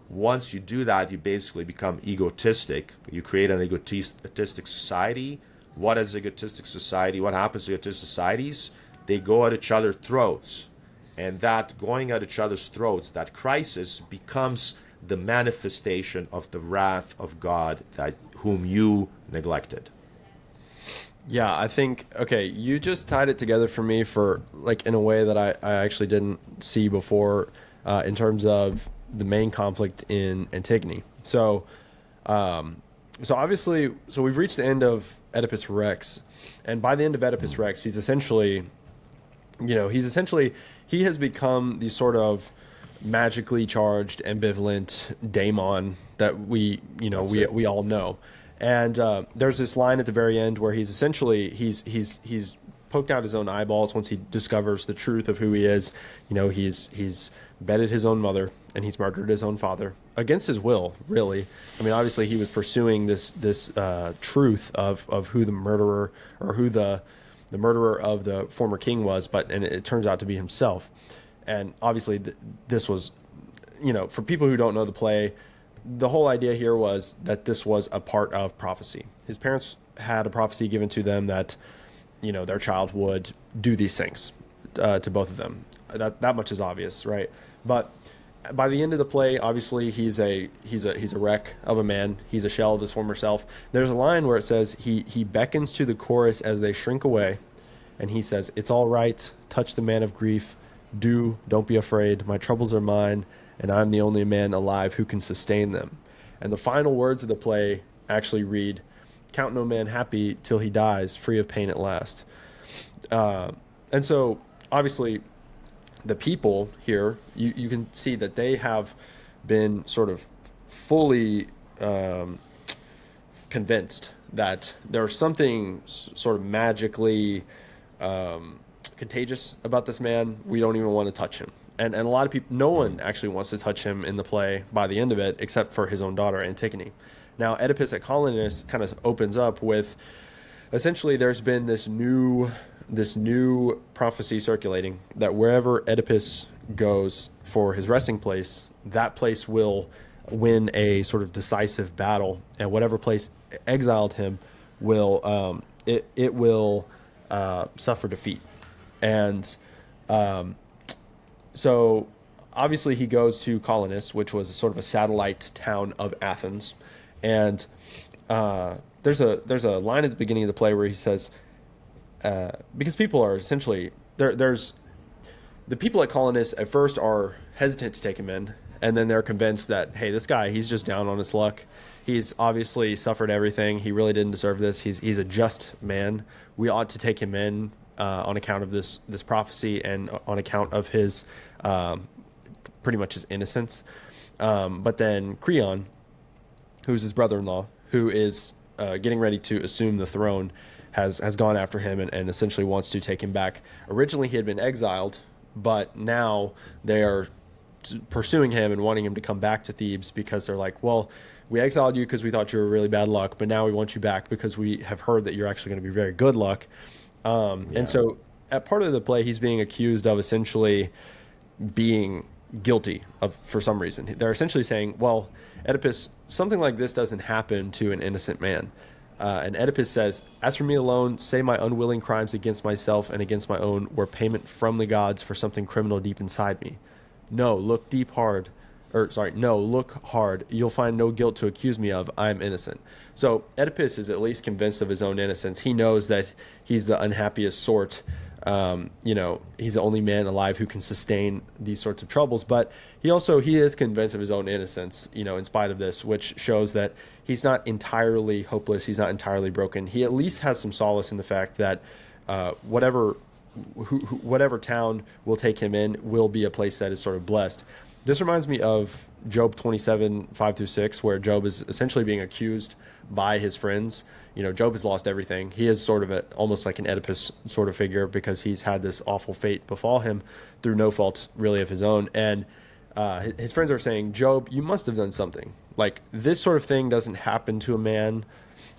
Once you do that, you basically become egotistic. You create an egotistic society. What is egotistic society? What happens to egotistic societies? They go at each other's throats. And that going at each other's throats, that crisis becomes the manifestation of the wrath of God whom you neglected. Yeah, I think, okay, you just tied it together for me for, like, in a way that I actually didn't see before in terms of the main conflict in Antigone. So obviously, we've reached the end of Oedipus Rex, and by the end of Oedipus Rex, he has become the sort of magically charged, ambivalent daemon that we all know. And there's this line at the very end where he's poked out his own eyeballs once he discovers the truth of who he is. He's bedded his own mother and he's murdered his own father against his will, really. I mean, obviously he was pursuing this truth of who the murderer, or who the murderer of the former king was, and it turns out to be himself. And obviously this was, for people who don't know the play, the whole idea here was that this was a part of prophecy. His parents had a prophecy given to them that, their child would do these things to both of them. That much is obvious, right? But by the end of the play, obviously he's a wreck of a man. He's a shell of his former self. There's a line where it says he beckons to the chorus as they shrink away, and he says, "It's all right. Touch the man of grief. Don't be afraid. My troubles are mine, and I'm the only man alive who can sustain them." And the final words of the play actually read, "Count no man happy till he dies, free of pain at last." And so, obviously, the people here, you can see that they have been sort of fully convinced that there's something sort of magically contagious about this man. We don't even want to touch him. And a lot of people, no one actually wants to touch him in the play by the end of it, except for his own daughter, Antigone. Now, Oedipus at Colonus kind of opens up with, essentially, there's been this new prophecy circulating that wherever Oedipus goes for his resting place, that place will win a sort of decisive battle, and whatever place exiled him will suffer defeat. And so obviously he goes to Colonus, which was sort of a satellite town of Athens, and there's a line at the beginning of the play where he says, because people are essentially there's the people at Colonus at first are hesitant to take him in, and then they're convinced that, hey, this guy, he's just down on his luck. He's obviously suffered everything. He really didn't deserve this. He's a just man. We ought to take him in on account of this prophecy and on account of his pretty much his innocence. But then Creon, who's his brother-in-law, who is getting ready to assume the throne, has gone after him and essentially wants to take him back. Originally, he had been exiled, but now they are pursuing him and wanting him to come back to Thebes, because they're like, well, we exiled you because we thought you were really bad luck, but now we want you back because we have heard that you're actually going to be very good luck. And so at part of the play, he's being accused of essentially being guilty of for some reason. They're essentially saying, well, Oedipus, something like this doesn't happen to an innocent man. And Oedipus says, as for me alone, say my unwilling crimes against myself and against my own were payment from the gods for something criminal deep inside me. No, look deep hard. Or, sorry, no, look hard. You'll find no guilt to accuse me of. I am innocent. So Oedipus is at least convinced of his own innocence. He knows that he's the unhappiest sort. He's the only man alive who can sustain these sorts of troubles. But he is convinced of his own innocence, in spite of this, which shows that he's not entirely hopeless. He's not entirely broken. He at least has some solace in the fact that whatever town will take him in will be a place that is sort of blessed. This reminds me of Job 27, 5-6, where Job is essentially being accused by his friends. Job has lost everything. He is sort of almost like an Oedipus sort of figure because he's had this awful fate befall him through no fault really of his own. And his friends are saying, Job, you must have done something. Like, this sort of thing doesn't happen to a man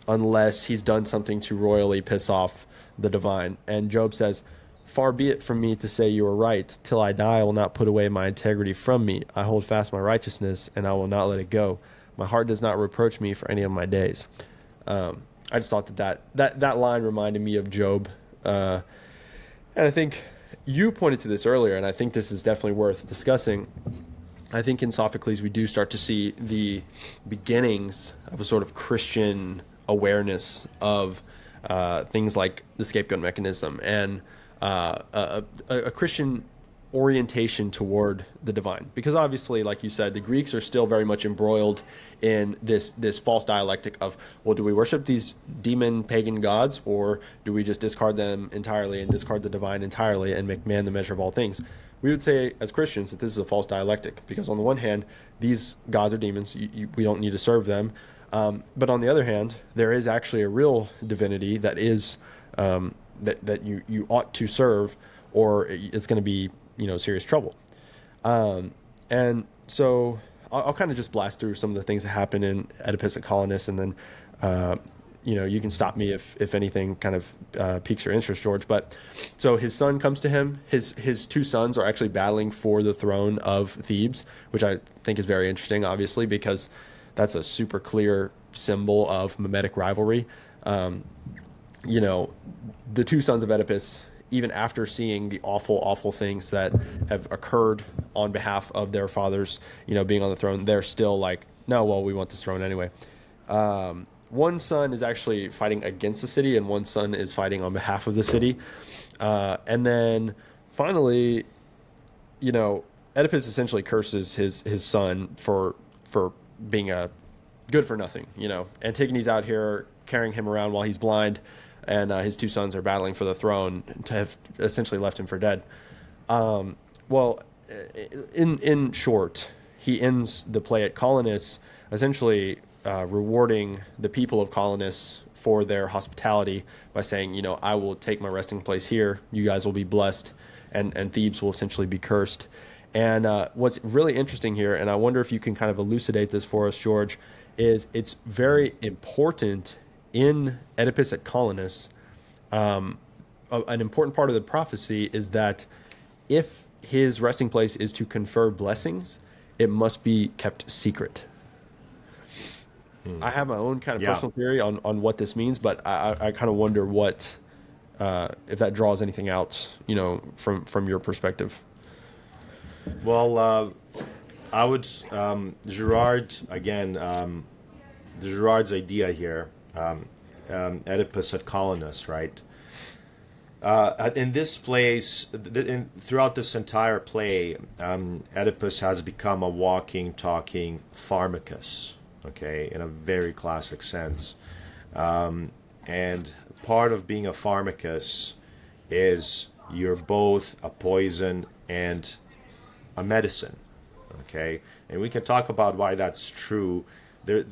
unless he's done something to royally piss off the divine. And Job says, far be it from me to say you are right. Till I die, I will not put away my integrity from me. I hold fast my righteousness, and I will not let it go. My heart does not reproach me for any of my days. I just thought that line reminded me of Job. And I think you pointed to this earlier, and I think this is definitely worth discussing. I think in Sophocles, we do start to see the beginnings of a sort of Christian awareness of things like the scapegoat mechanism and a Christian orientation toward the divine, because obviously, like you said, the Greeks are still very much embroiled in this false dialectic of, well, do we worship these demon pagan gods, or do we just discard them entirely and discard the divine entirely and make man the measure of all things? We would say as Christians that this is a false dialectic, because on the one hand, these gods are demons, we don't need to serve them, but on the other hand, there is actually a real divinity that is that you ought to serve, or it's going to be serious trouble. And so I'll kind of just blast through some of the things that happen in Oedipus at Colonus, and then you can stop me if anything kind of piques your interest, George. But so his son comes to him. His two sons are actually battling for the throne of Thebes, which I think is very interesting, obviously, because that's a super clear symbol of mimetic rivalry. The two sons of Oedipus, even after seeing the awful things that have occurred on behalf of their fathers, being on the throne, they're still like, no, well, we want this throne anyway. One son is actually fighting against the city, and one son is fighting on behalf of the city. And then finally, Oedipus essentially curses his son for being a good for nothing. Antigone's out here carrying him around while he's blind, and his two sons are battling for the throne to have essentially left him for dead. Well, in short, he ends the play at Colonus essentially rewarding the people of Colonus for their hospitality by saying, I will take my resting place here. You guys will be blessed, and Thebes will essentially be cursed. And what's really interesting here, and I wonder if you can kind of elucidate this for us, George, is it's very important in Oedipus at Colonus. An important part of the prophecy is that if his resting place is to confer blessings, it must be kept secret. I have my own kind of personal theory on what this means, but I kind of wonder what if that draws anything out, from your perspective. Well, I would Girard again. Girard's idea here, Oedipus at Colonus, right? In this place, throughout this entire play, Oedipus has become a walking, talking pharmacus, okay, in a very classic sense. And part of being a pharmacus is you're both a poison and a medicine, okay? And we can talk about why that's true. The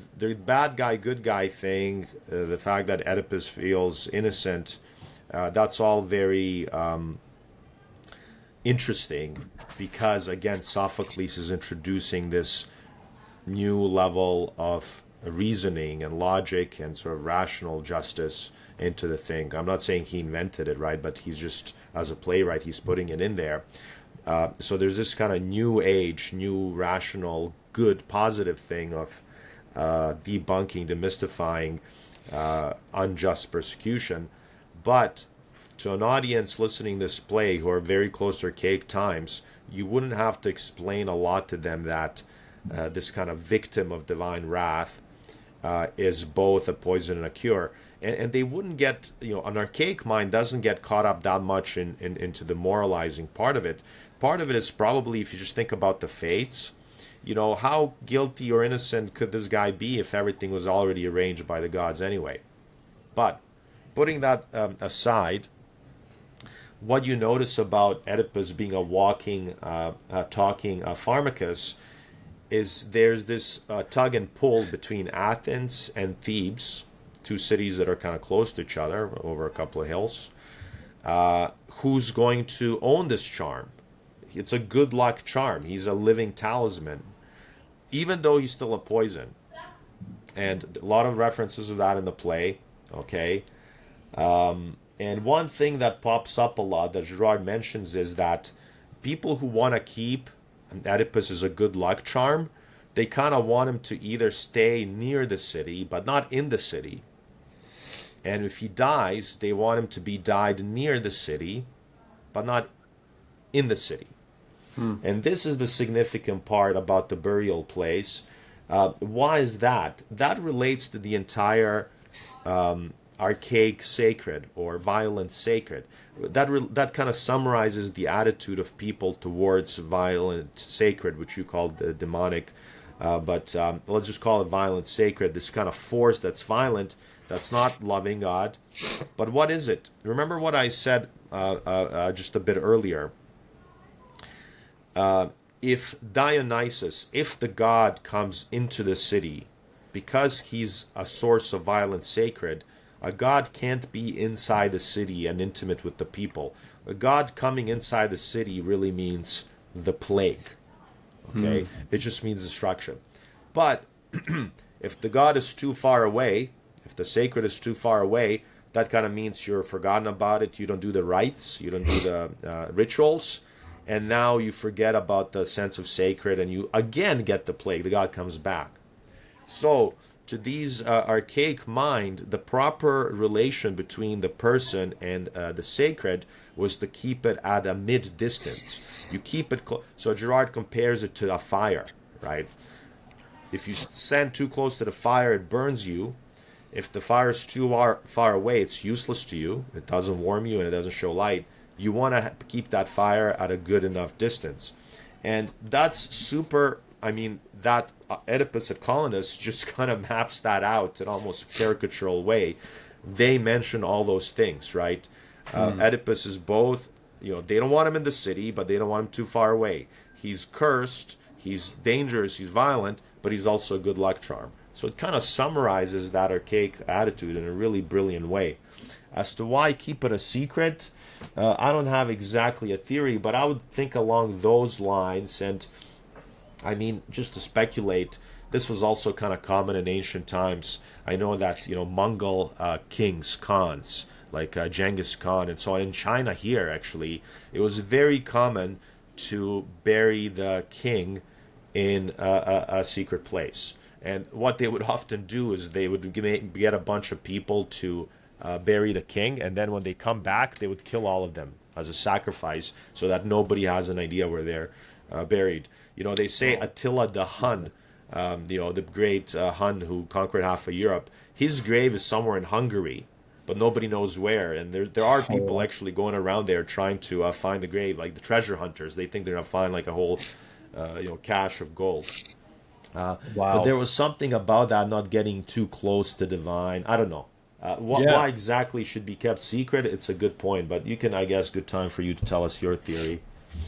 bad guy, good guy thing, the fact that Oedipus feels innocent, that's all very interesting, because again, Sophocles is introducing this new level of reasoning and logic and sort of rational justice into the thing. I'm not saying he invented it, right? But he's just, as a playwright, he's putting it in there. So there's this kind of new age, new rational, good, positive thing of debunking, demystifying unjust persecution. But to an audience listening to this play who are very close to archaic times, you wouldn't have to explain a lot to them that this kind of victim of divine wrath is both a poison and a cure. And they wouldn't get, an archaic mind doesn't get caught up that much into the moralizing part of it. Part of it is probably, if you just think about the fates, how guilty or innocent could this guy be if everything was already arranged by the gods anyway? But putting that aside, what you notice about Oedipus being a walking, talking pharmacus is there's this tug and pull between Athens and Thebes, two cities that are kind of close to each other over a couple of hills. Who's going to own this charm? It's a good luck charm. He's a living talisman, even though he's still a poison. And a lot of references of that in the play, okay? And one thing that pops up a lot that Girard mentions is that people who want to keep Oedipus as a good luck charm, they kind of want him to either stay near the city, but not in the city. And if he dies, they want him to be died near the city, but not in the city. And this is the significant part about the burial place. Why is that? That relates to the entire archaic sacred or violent sacred. That kind of summarizes the attitude of people towards violent sacred, which you call the demonic, but let's just call it violent sacred. This kind of force that's violent, that's not loving God. But what is it? Remember what I said just a bit earlier. If Dionysus, if the god comes into the city, because he's a source of violent sacred, a god can't be inside the city and intimate with the people. A god coming inside the city really means the plague. Okay? It just means destruction. But if the god is too far away, if the sacred is too far away, that kind of means you're forgotten about it. You don't do the rites. You don't do the rituals. And now you forget about the sense of sacred, and you again get the plague. The god comes back. So, to these archaic mind, the proper relation between the person and the sacred was to keep it at a mid-distance. You keep it so Girard compares it to a fire, right? If you stand too close to the fire, it burns you. If the fire is too far away, it's useless to you. It doesn't warm you and it doesn't show light. You want to keep that fire at a good enough distance. And that's super, that Oedipus at Colonus just kind of maps that out in almost a caricatural way. They mention all those things, right? Oedipus is both, they don't want him in the city, but they don't want him too far away. He's cursed, he's dangerous, he's violent, but he's also a good luck charm. So it kind of summarizes that archaic attitude in a really brilliant way. As to why keep it a secret, I don't have exactly a theory, but I would think along those lines. And just to speculate, this was also kind of common in ancient times. I know that, Mongol kings, khans, like Genghis Khan and so on. In China here, actually, it was very common to bury the king in a secret place. And what they would often do is they would get a bunch of people to bury the king, and then when they come back, they would kill all of them as a sacrifice so that nobody has an idea where they're buried. They say Attila the Hun, the great Hun who conquered half of Europe, his grave is somewhere in Hungary, but nobody knows where. And there are people actually going around there trying to find the grave, like the treasure hunters. They think they're going to find like a whole cache of gold. Wow. But there was something about that not getting too close to divine. I don't know. Why exactly should be kept secret? It's a good point, but you can, I guess, good time for you to tell us your theory.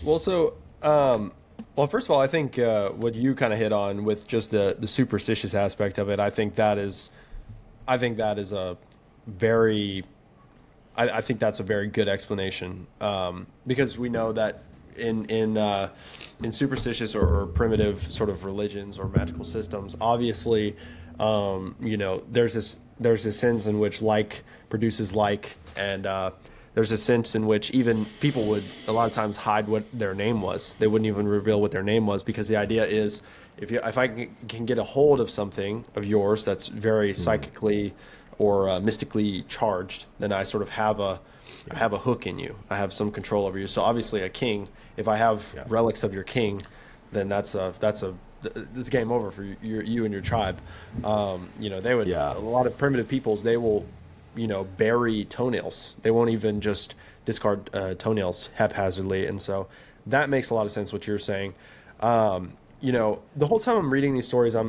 Well, so, first of all, I think what you kind of hit on with just the superstitious aspect of it, I think that's a very good explanation, because we know that in superstitious or primitive sort of religions or magical systems, obviously, There's a sense in which like produces like, and there's a sense in which even people would a lot of times hide what their name was. They wouldn't even reveal what their name was, because the idea is, if I can get a hold of something of yours that's very psychically or mystically charged, then I sort of I have a hook in you. I have some control over you. So obviously, a king, if I have relics of your king, then it's game over for you and your tribe. They would, a lot of primitive peoples, they will, bury toenails. They won't even just discard toenails haphazardly. And so that makes a lot of sense what you're saying. The whole time I'm reading these stories, I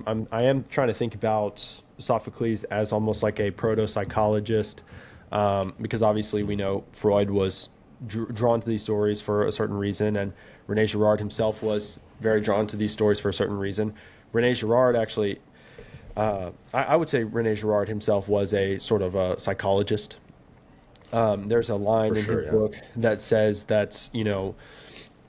am trying to think about Sophocles as almost like a proto-psychologist, because obviously we know Freud was drawn to these stories for a certain reason, and René Girard himself was very drawn to these stories for a certain reason. René Girard actually, I would say René Girard himself was a sort of a psychologist. There's a line in his book that says that,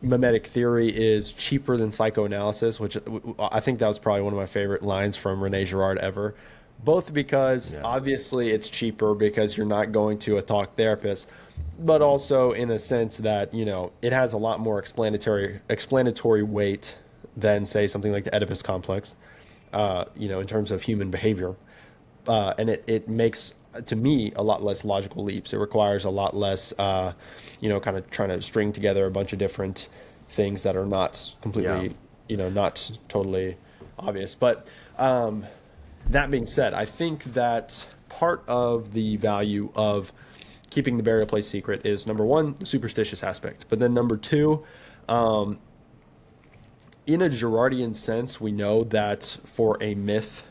mimetic theory is cheaper than psychoanalysis, which I think that was probably one of my favorite lines from René Girard ever. Both because obviously it's cheaper because you're not going to a talk therapist, but also in a sense that, it has a lot more explanatory weight than, say, something like the Oedipus complex, in terms of human behavior. And it makes, to me, a lot less logical leaps. It requires a lot less, kind of trying to string together a bunch of different things that are not completely, not totally obvious. But that being said, I think that part of the value of keeping the burial place secret is, number one, the superstitious aspect. But then number two, in a Girardian sense, we know that for a myth,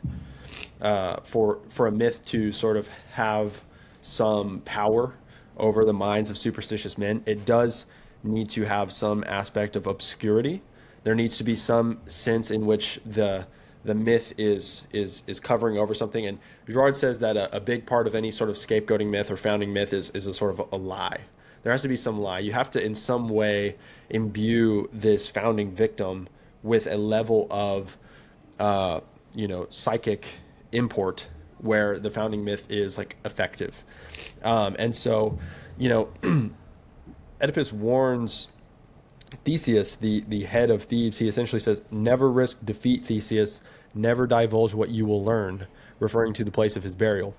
for a myth to sort of have some power over the minds of superstitious men, it does need to have some aspect of obscurity. There needs to be some sense in which the myth is covering over something. And Girard says that a big part of any sort of scapegoating myth or founding myth is a sort of a lie. There has to be some lie. You have to in some way imbue this founding victim with a level of psychic import where the founding myth is like effective. And so, Oedipus warns Theseus, the head of Thebes. He essentially says, never risk defeat, Theseus, never divulge what you will learn, referring to the place of his burial.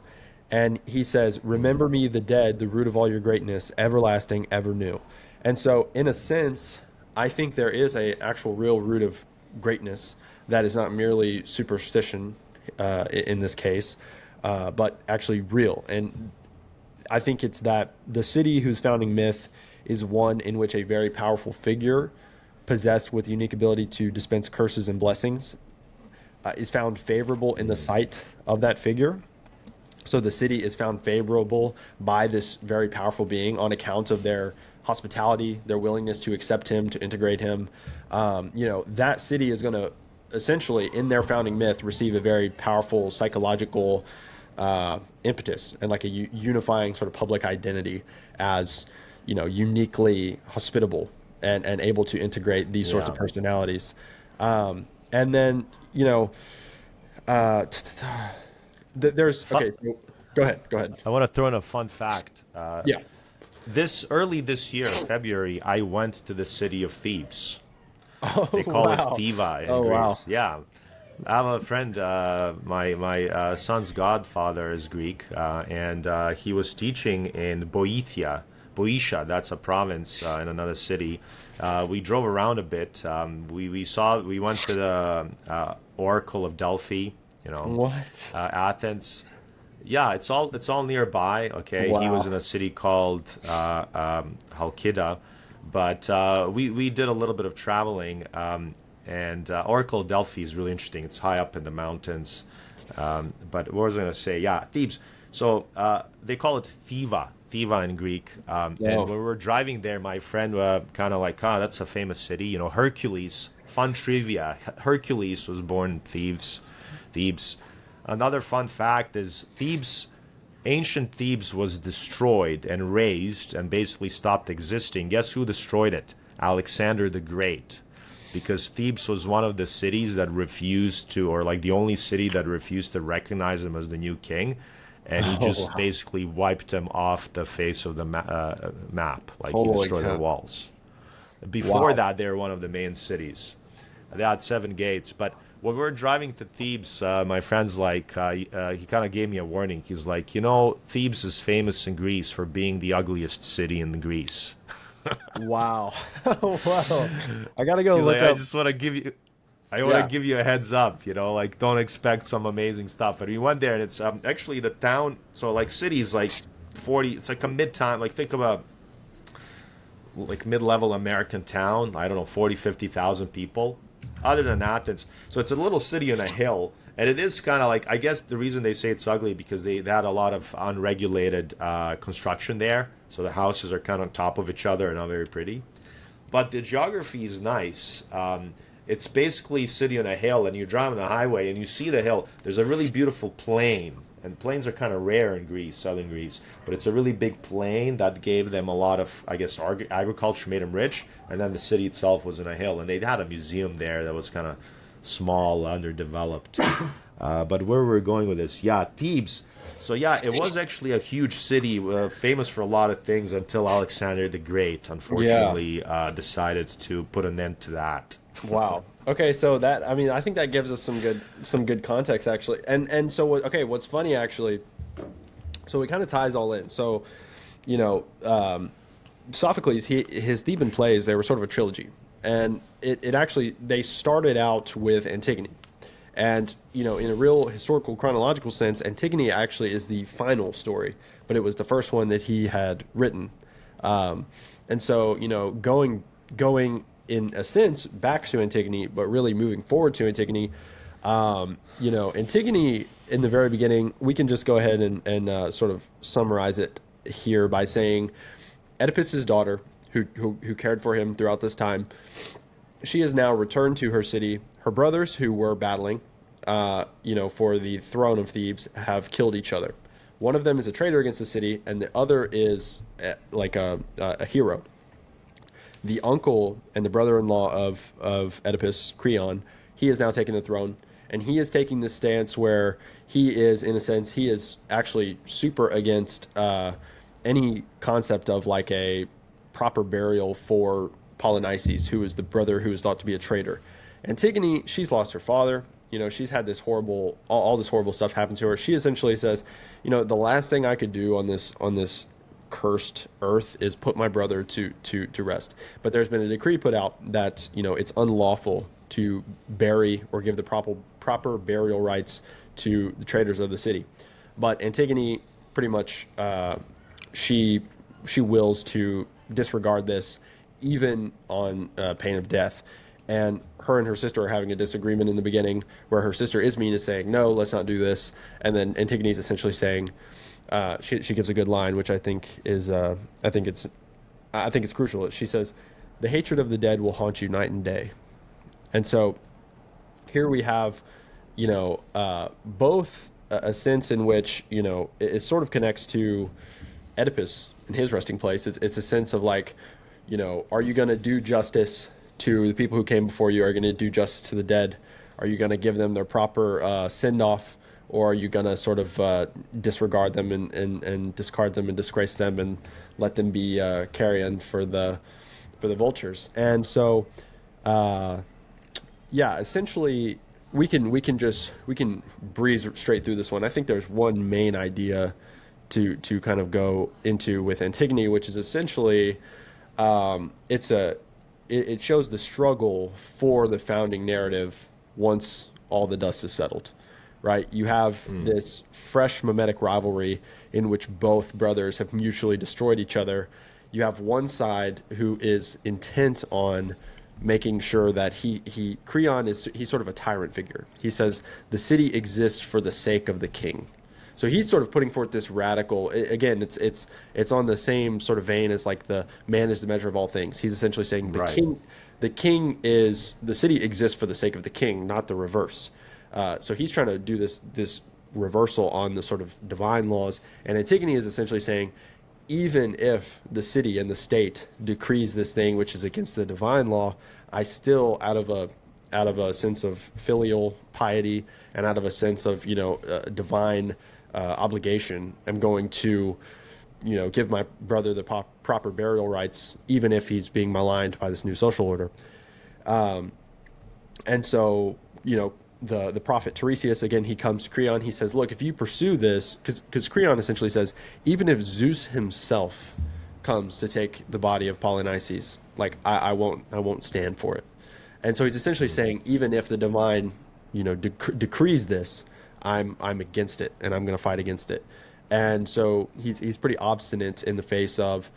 And he says, remember me, the dead, the root of all your greatness, everlasting, ever new. And so in a sense, I think there is a actual real root of greatness that is not merely superstition in this case, but actually real. And I think it's that the city whose founding myth is one in which a very powerful figure possessed with unique ability to dispense curses and blessings is found favorable in the sight of that figure. So the city is found favorable by this very powerful being on account of their hospitality, their willingness to accept him, to integrate him. That city is going to essentially, in their founding myth, receive a very powerful psychological impetus and like a unifying sort of public identity as, uniquely hospitable and able to integrate these sorts of personalities. And then, there's, okay, so go ahead. I want to throw in a fun fact. Yeah. This year, February, I went to the city of Thebes. Oh, They call wow. it Thiva in Oh, Greece. wow. Yeah. I have a friend, my son's godfather is Greek, and he was teaching in Boeotia, that's a province in another city. We drove around a bit. We went to the Oracle of Delphi, What? Athens. Yeah, it's all nearby. Okay, Wow. he was in a city called Halkida, but we did a little bit of traveling. And Oracle of Delphi is really interesting. It's high up in the mountains. But what was I going to say? Yeah, Thebes. So they call it Thiva in Greek. And when we were driving there, my friend kind of like, that's a famous city. Hercules, fun trivia. Hercules was born in Thebes. Another fun fact is ancient Thebes was destroyed and razed and basically stopped existing. Guess who destroyed it? Alexander the Great. because Thebes was one of the cities that refused to, or like the only city that refused to recognize him as the new king, and he Oh, just wow. basically wiped him off the face of the map. Like he Holy destroyed their cow. walls. Before Wow. that, they were one of the main cities. They had seven gates, but when we were driving to Thebes, my friend's like, he kind of gave me a warning. He's like, you know, Thebes is famous in Greece for being the ugliest city in Greece. Wow. Wow. I gotta go He's like, look I up. just want to give you, I want to Yeah. give you a heads up, you know, like don't expect some amazing stuff. And we went there, and it's actually the town. So like cities like 40. It's like a mid-time. Like think about like mid-level American town. I don't know, 40, 50,000 people. Other than that, it's a little city on a hill, and it is kind of like I guess the reason they say it's ugly because they had a lot of unregulated construction there, so the houses are kind of on top of each other and not very pretty. But the geography is nice. It's basically city on a hill, and you're driving the highway, and you see the hill. There's a really beautiful plain, and plains are kind of rare in Greece, southern Greece. But it's a really big plain that gave them a lot of, I guess, agriculture made them rich. And then the city itself was in a hill, and they had a museum there that was kind of small, underdeveloped. But where we're going with this, yeah, Thebes. So yeah, it was actually a huge city, famous for a lot of things until Alexander the Great, Yeah. unfortunately, decided to put an end to that. Wow. Okay, so that I mean I think that gives us some good context actually. And so okay, what's funny actually, so it kind of ties all in. So, you know, Sophocles, his Theban plays, they were sort of a trilogy. And it actually they started out with Antigone. And, you know, in a real historical chronological sense, Antigone actually is the final story, but it was the first one that he had written. And so, you know, going in a sense back to Antigone, but really moving forward to Antigone, you know, Antigone in the very beginning, we can just go ahead and sort of summarize it here by saying Oedipus's daughter, who cared for him throughout this time, she has now returned to her city. Her brothers, who were battling, you know, for the throne of Thebes, have killed each other. One of them is a traitor against the city, and the other is like a hero. The uncle and the brother-in-law of Oedipus, Creon, he has now taken the throne, and he is taking this stance where he is, in a sense, he is actually super against any concept of like a proper burial for Polynices, who is the brother who is thought to be a traitor. Antigone, she's lost her father. You know, she's had this horrible, all this horrible stuff happen to her. She essentially says, you know, the last thing I could do on this cursed earth is put my brother to rest. But there's been a decree put out that, you know, it's unlawful to bury or give the proper burial rites to the traitors of the city. But Antigone pretty much she wills to disregard this even on pain of death. And her and her sister are having a disagreement in the beginning where her sister Ismene is saying, no, let's not do this. And then Antigone is essentially saying, she gives a good line, which I think is, I think it's crucial. She says, the hatred of the dead will haunt you night and day. And so here we have, you know, both a sense in which, you know, it sort of connects to Oedipus in his resting place. It's a sense of like, you know, are you going to do justice to the people who came before you? Are you going to do justice to the dead? Are you going to give them their proper send off? Or are you going to sort of disregard them and discard them and disgrace them and let them be carrion for the vultures? And so, yeah, essentially, we can breeze straight through this one. I think there's one main idea to kind of go into with Antigone, which is essentially it shows the struggle for the founding narrative once all the dust is settled, right? You have this fresh mimetic rivalry in which both brothers have mutually destroyed each other. You have one side who is intent on making sure that Creon he's sort of a tyrant figure. He says the city exists for the sake of the king. So he's sort of putting forth this radical. Again, it's on the same sort of vein as like the man is the measure of all things. He's essentially saying Right. the king is the city exists for the sake of the king, not the reverse. So he's trying to do this reversal on the sort of divine laws, and Antigone is essentially saying, even if the city and the state decrees this thing which is against the divine law, I still, out of a sense of filial piety and out of a sense of divine obligation, am going to give my brother the proper burial rights, even if he's being maligned by this new social order. And so, the prophet Tiresias, again, he comes to Creon. He says, look, if you pursue this, because Creon essentially says, even if Zeus himself comes to take the body of Polynices, like I won't stand for it. And so he's essentially saying, even if the divine, decrees this, I'm against it, and I'm going to fight against it. And so he's pretty obstinate in the face of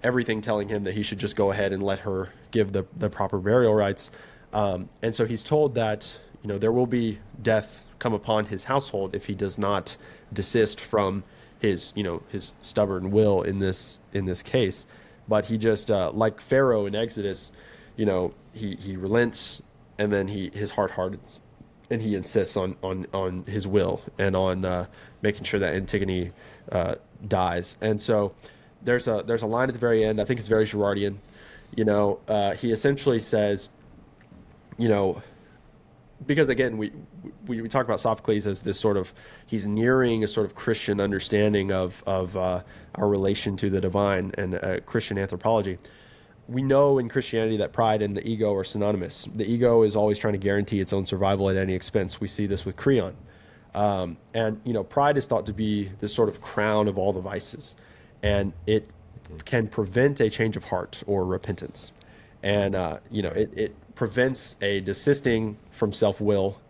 everything telling him that he should just go ahead and let her give the proper burial rites. And so he's told that there will be death come upon his household if he does not desist from his his stubborn will in this case. But he just like Pharaoh in Exodus, he relents, and then his heart hardens, and he insists on his will and on making sure that Antigone dies. And so there's a line at the very end. I think it's very Girardian. He essentially says, because again we talk about Sophocles as this sort of, he's nearing a sort of Christian understanding of our relation to the divine and Christian anthropology. We know in Christianity that pride and the ego are synonymous. The ego is always trying to guarantee its own survival at any expense. We see this with Creon. And pride is thought to be this sort of crown of all the vices, and it can prevent a change of heart or repentance. And it prevents a desisting from self-will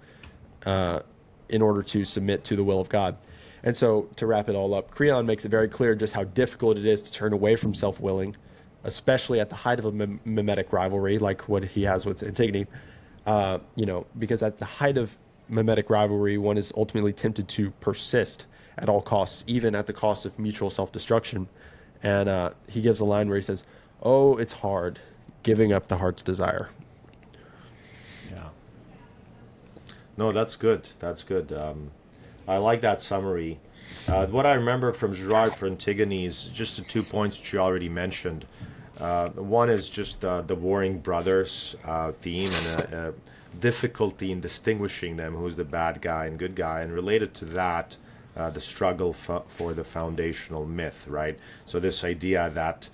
in order to submit to the will of God. And so, to wrap it all up, Creon makes it very clear just how difficult it is to turn away from self-willing, especially at the height of a mimetic rivalry like what he has with Antigone. Because at the height of mimetic rivalry, one is ultimately tempted to persist at all costs, even at the cost of mutual self-destruction. And he gives a line where he says, "Oh, it's hard, giving up the heart's desire." Yeah. No, that's good. That's good. I like that summary. What I remember from Girard for Antigone is just the 2 points that you already mentioned. One is just the warring brothers theme and a difficulty in distinguishing them, who's the bad guy and good guy, and related to that, the struggle for the foundational myth, right? So this idea that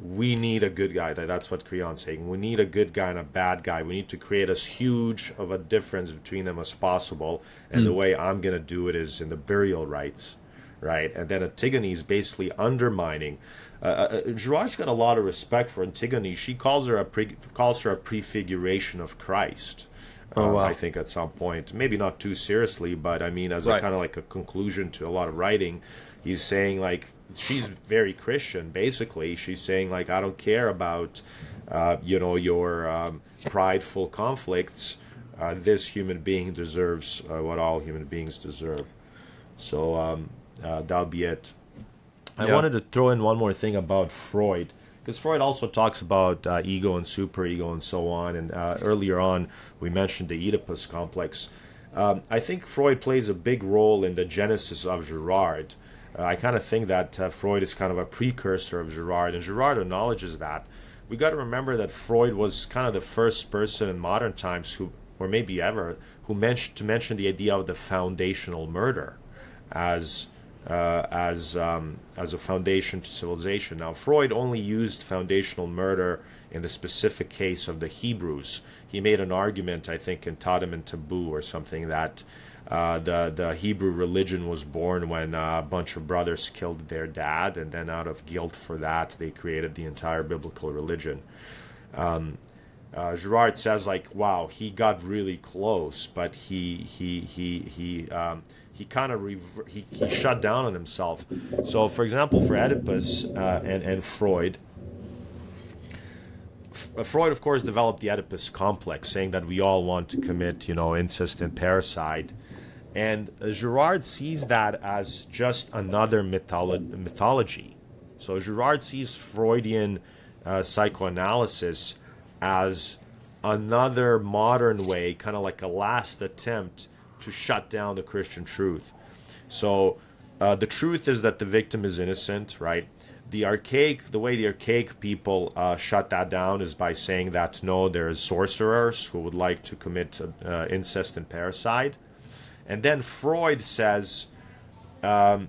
we need a good guy, that's what Creon's saying. We need a good guy and a bad guy. We need to create as huge of a difference between them as possible. And the way I'm going to do it is in the burial rites, right? And then Antigone is basically undermining. Girard's got a lot of respect for Antigone. She calls her a prefiguration of Christ. Oh, wow. I think at some point, maybe not too seriously, but I mean, as Right. a kind of like a conclusion to a lot of writing, he's saying like, she's very Christian, basically. She's saying like, I don't care about, your prideful conflicts. This human being deserves what all human beings deserve. So that'll be it. I Yeah. wanted to throw in one more thing about Freud, because Freud also talks about ego and superego and so on. And earlier on, we mentioned the Oedipus complex. I think Freud plays a big role in the genesis of Girard. I kind of think that Freud is kind of a precursor of Girard, and Girard acknowledges that. We got to remember that Freud was kind of the first person in modern times who, or maybe ever, who mention the idea of the foundational murder as a foundation to civilization. Now, Freud only used foundational murder in the specific case of the Hebrews. He made an argument, I think, in Totem and Taboo or something, that the Hebrew religion was born when a bunch of brothers killed their dad, and then out of guilt for that, they created the entire biblical religion. Girard says, like, wow, he got really close, but he kind of he shut down on himself. So, for example, for Oedipus and Freud, Freud, of course, developed the Oedipus complex, saying that we all want to commit, incest and parricide. And Girard sees that as just another mythology. So Girard sees Freudian psychoanalysis as another modern way, kind of like a last attempt to shut down the Christian truth. So the truth is that the victim is innocent, right? the way the archaic people shut that down is by saying that no, there's sorcerers who would like to commit incest and parricide. And then Freud says, of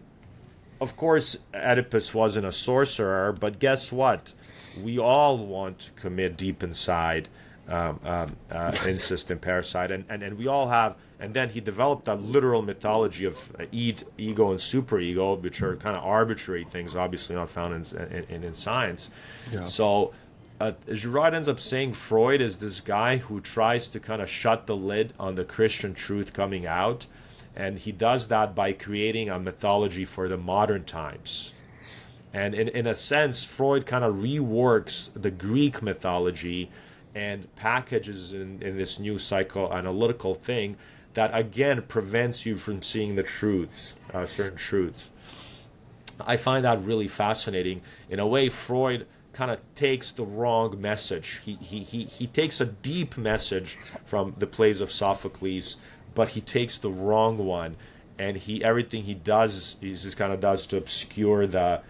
course, Oedipus wasn't a sorcerer, but guess what? We all want to commit deep inside incest and parricide, and we all have. And then he developed a literal mythology of ego and superego, which are kind of arbitrary things, obviously not found in science. Yeah. So Girard ends up saying Freud is this guy who tries to kind of shut the lid on the Christian truth coming out, and he does that by creating a mythology for the modern times. And in a sense, Freud kind of reworks the Greek mythology and packages in this new psychoanalytical thing that again prevents you from seeing the truths, certain truths. I find that really fascinating. In a way, Freud kind of takes the wrong message. He takes a deep message from the plays of Sophocles, but he takes the wrong one, and everything he does, he just kind of does to obscure the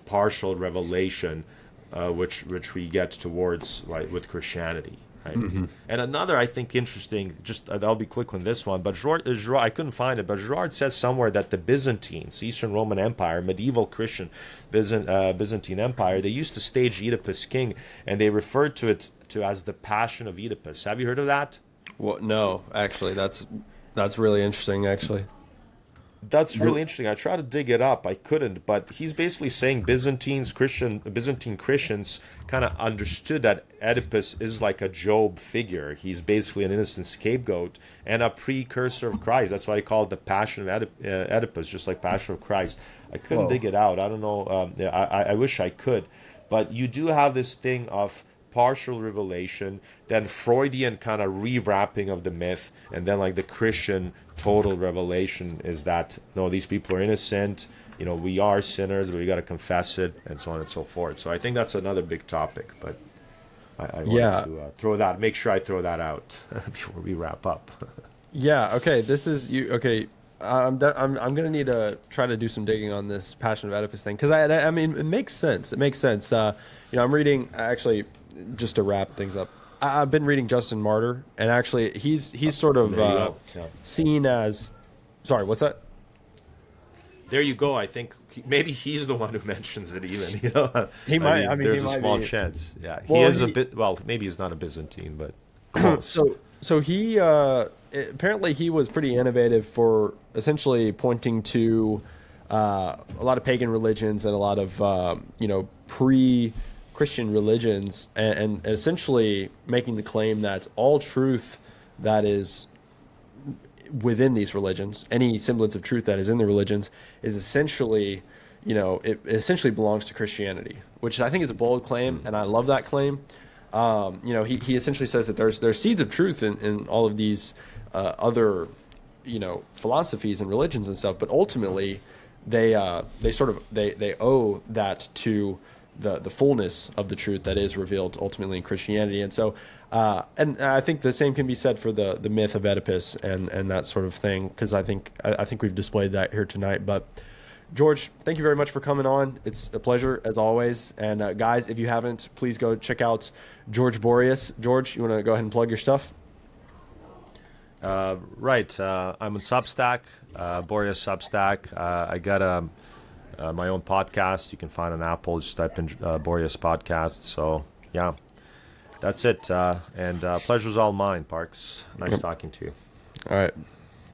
partial revelation, which we get towards with Christianity. Right? Mm-hmm. And another, I think, interesting, just I'll be quick on this one, but Girard, I couldn't find it, but Girard says somewhere that the Byzantines, Eastern Roman Empire, medieval Christian Byzantine Empire, they used to stage Oedipus king, and they referred to it as the Passion of Oedipus. Have you heard of that? Well, no, actually, that's really interesting, actually. That's really interesting. I tried to dig it up. I couldn't. But he's basically saying Byzantine Christians kind of understood that Oedipus is like a Job figure. He's basically an innocent scapegoat and a precursor of Christ. That's why I call it the Passion of Oedipus, just like Passion of Christ. I couldn't dig it out. I don't know. I wish I could. But you do have this thing of partial revelation, then Freudian kind of rewrapping of the myth, and then like the Christian total revelation is that no, these people are innocent, we are sinners, but we got to confess it, and so on and so forth. So I think that's another big topic, but I wanted to make sure I throw that out before we wrap up. Yeah. Okay. This is you. Okay. I'm gonna need to try to do some digging on this Passion of Oedipus thing, because I mean it makes sense. It makes sense. I'm reading actually, just to wrap things up. I've been reading Justin Martyr, and actually he's sort of seen as. Sorry, what's that? There you go. I think maybe he's the one who mentions it. Even he might. There's a small chance. Yeah, he is a bit. Well, maybe he's not a Byzantine, but close. So he apparently he was pretty innovative for essentially pointing to a lot of pagan religions and a lot of pre-Christian religions, and essentially making the claim that all truth that is within these religions, any semblance of truth that is in the religions, is essentially, it essentially belongs to Christianity, which I think is a bold claim, and I love that claim. He essentially says that there's seeds of truth in all of these other, philosophies and religions and stuff, but ultimately they owe that to the fullness of the truth that is revealed ultimately in Christianity. And so, and I think the same can be said for the myth of Oedipus and that sort of thing, because I think we've displayed that here tonight. But George, thank you very much for coming on. It's a pleasure as always. And guys, if you haven't, please go check out George Boreas. George, you want to go ahead and plug your stuff? Right. I'm on Substack, Boreas Substack. I got my own podcast. You can find on Apple. Just type in Boreas Podcast. So, yeah, that's it. And pleasure's all mine, Parks. Nice talking to you. All right.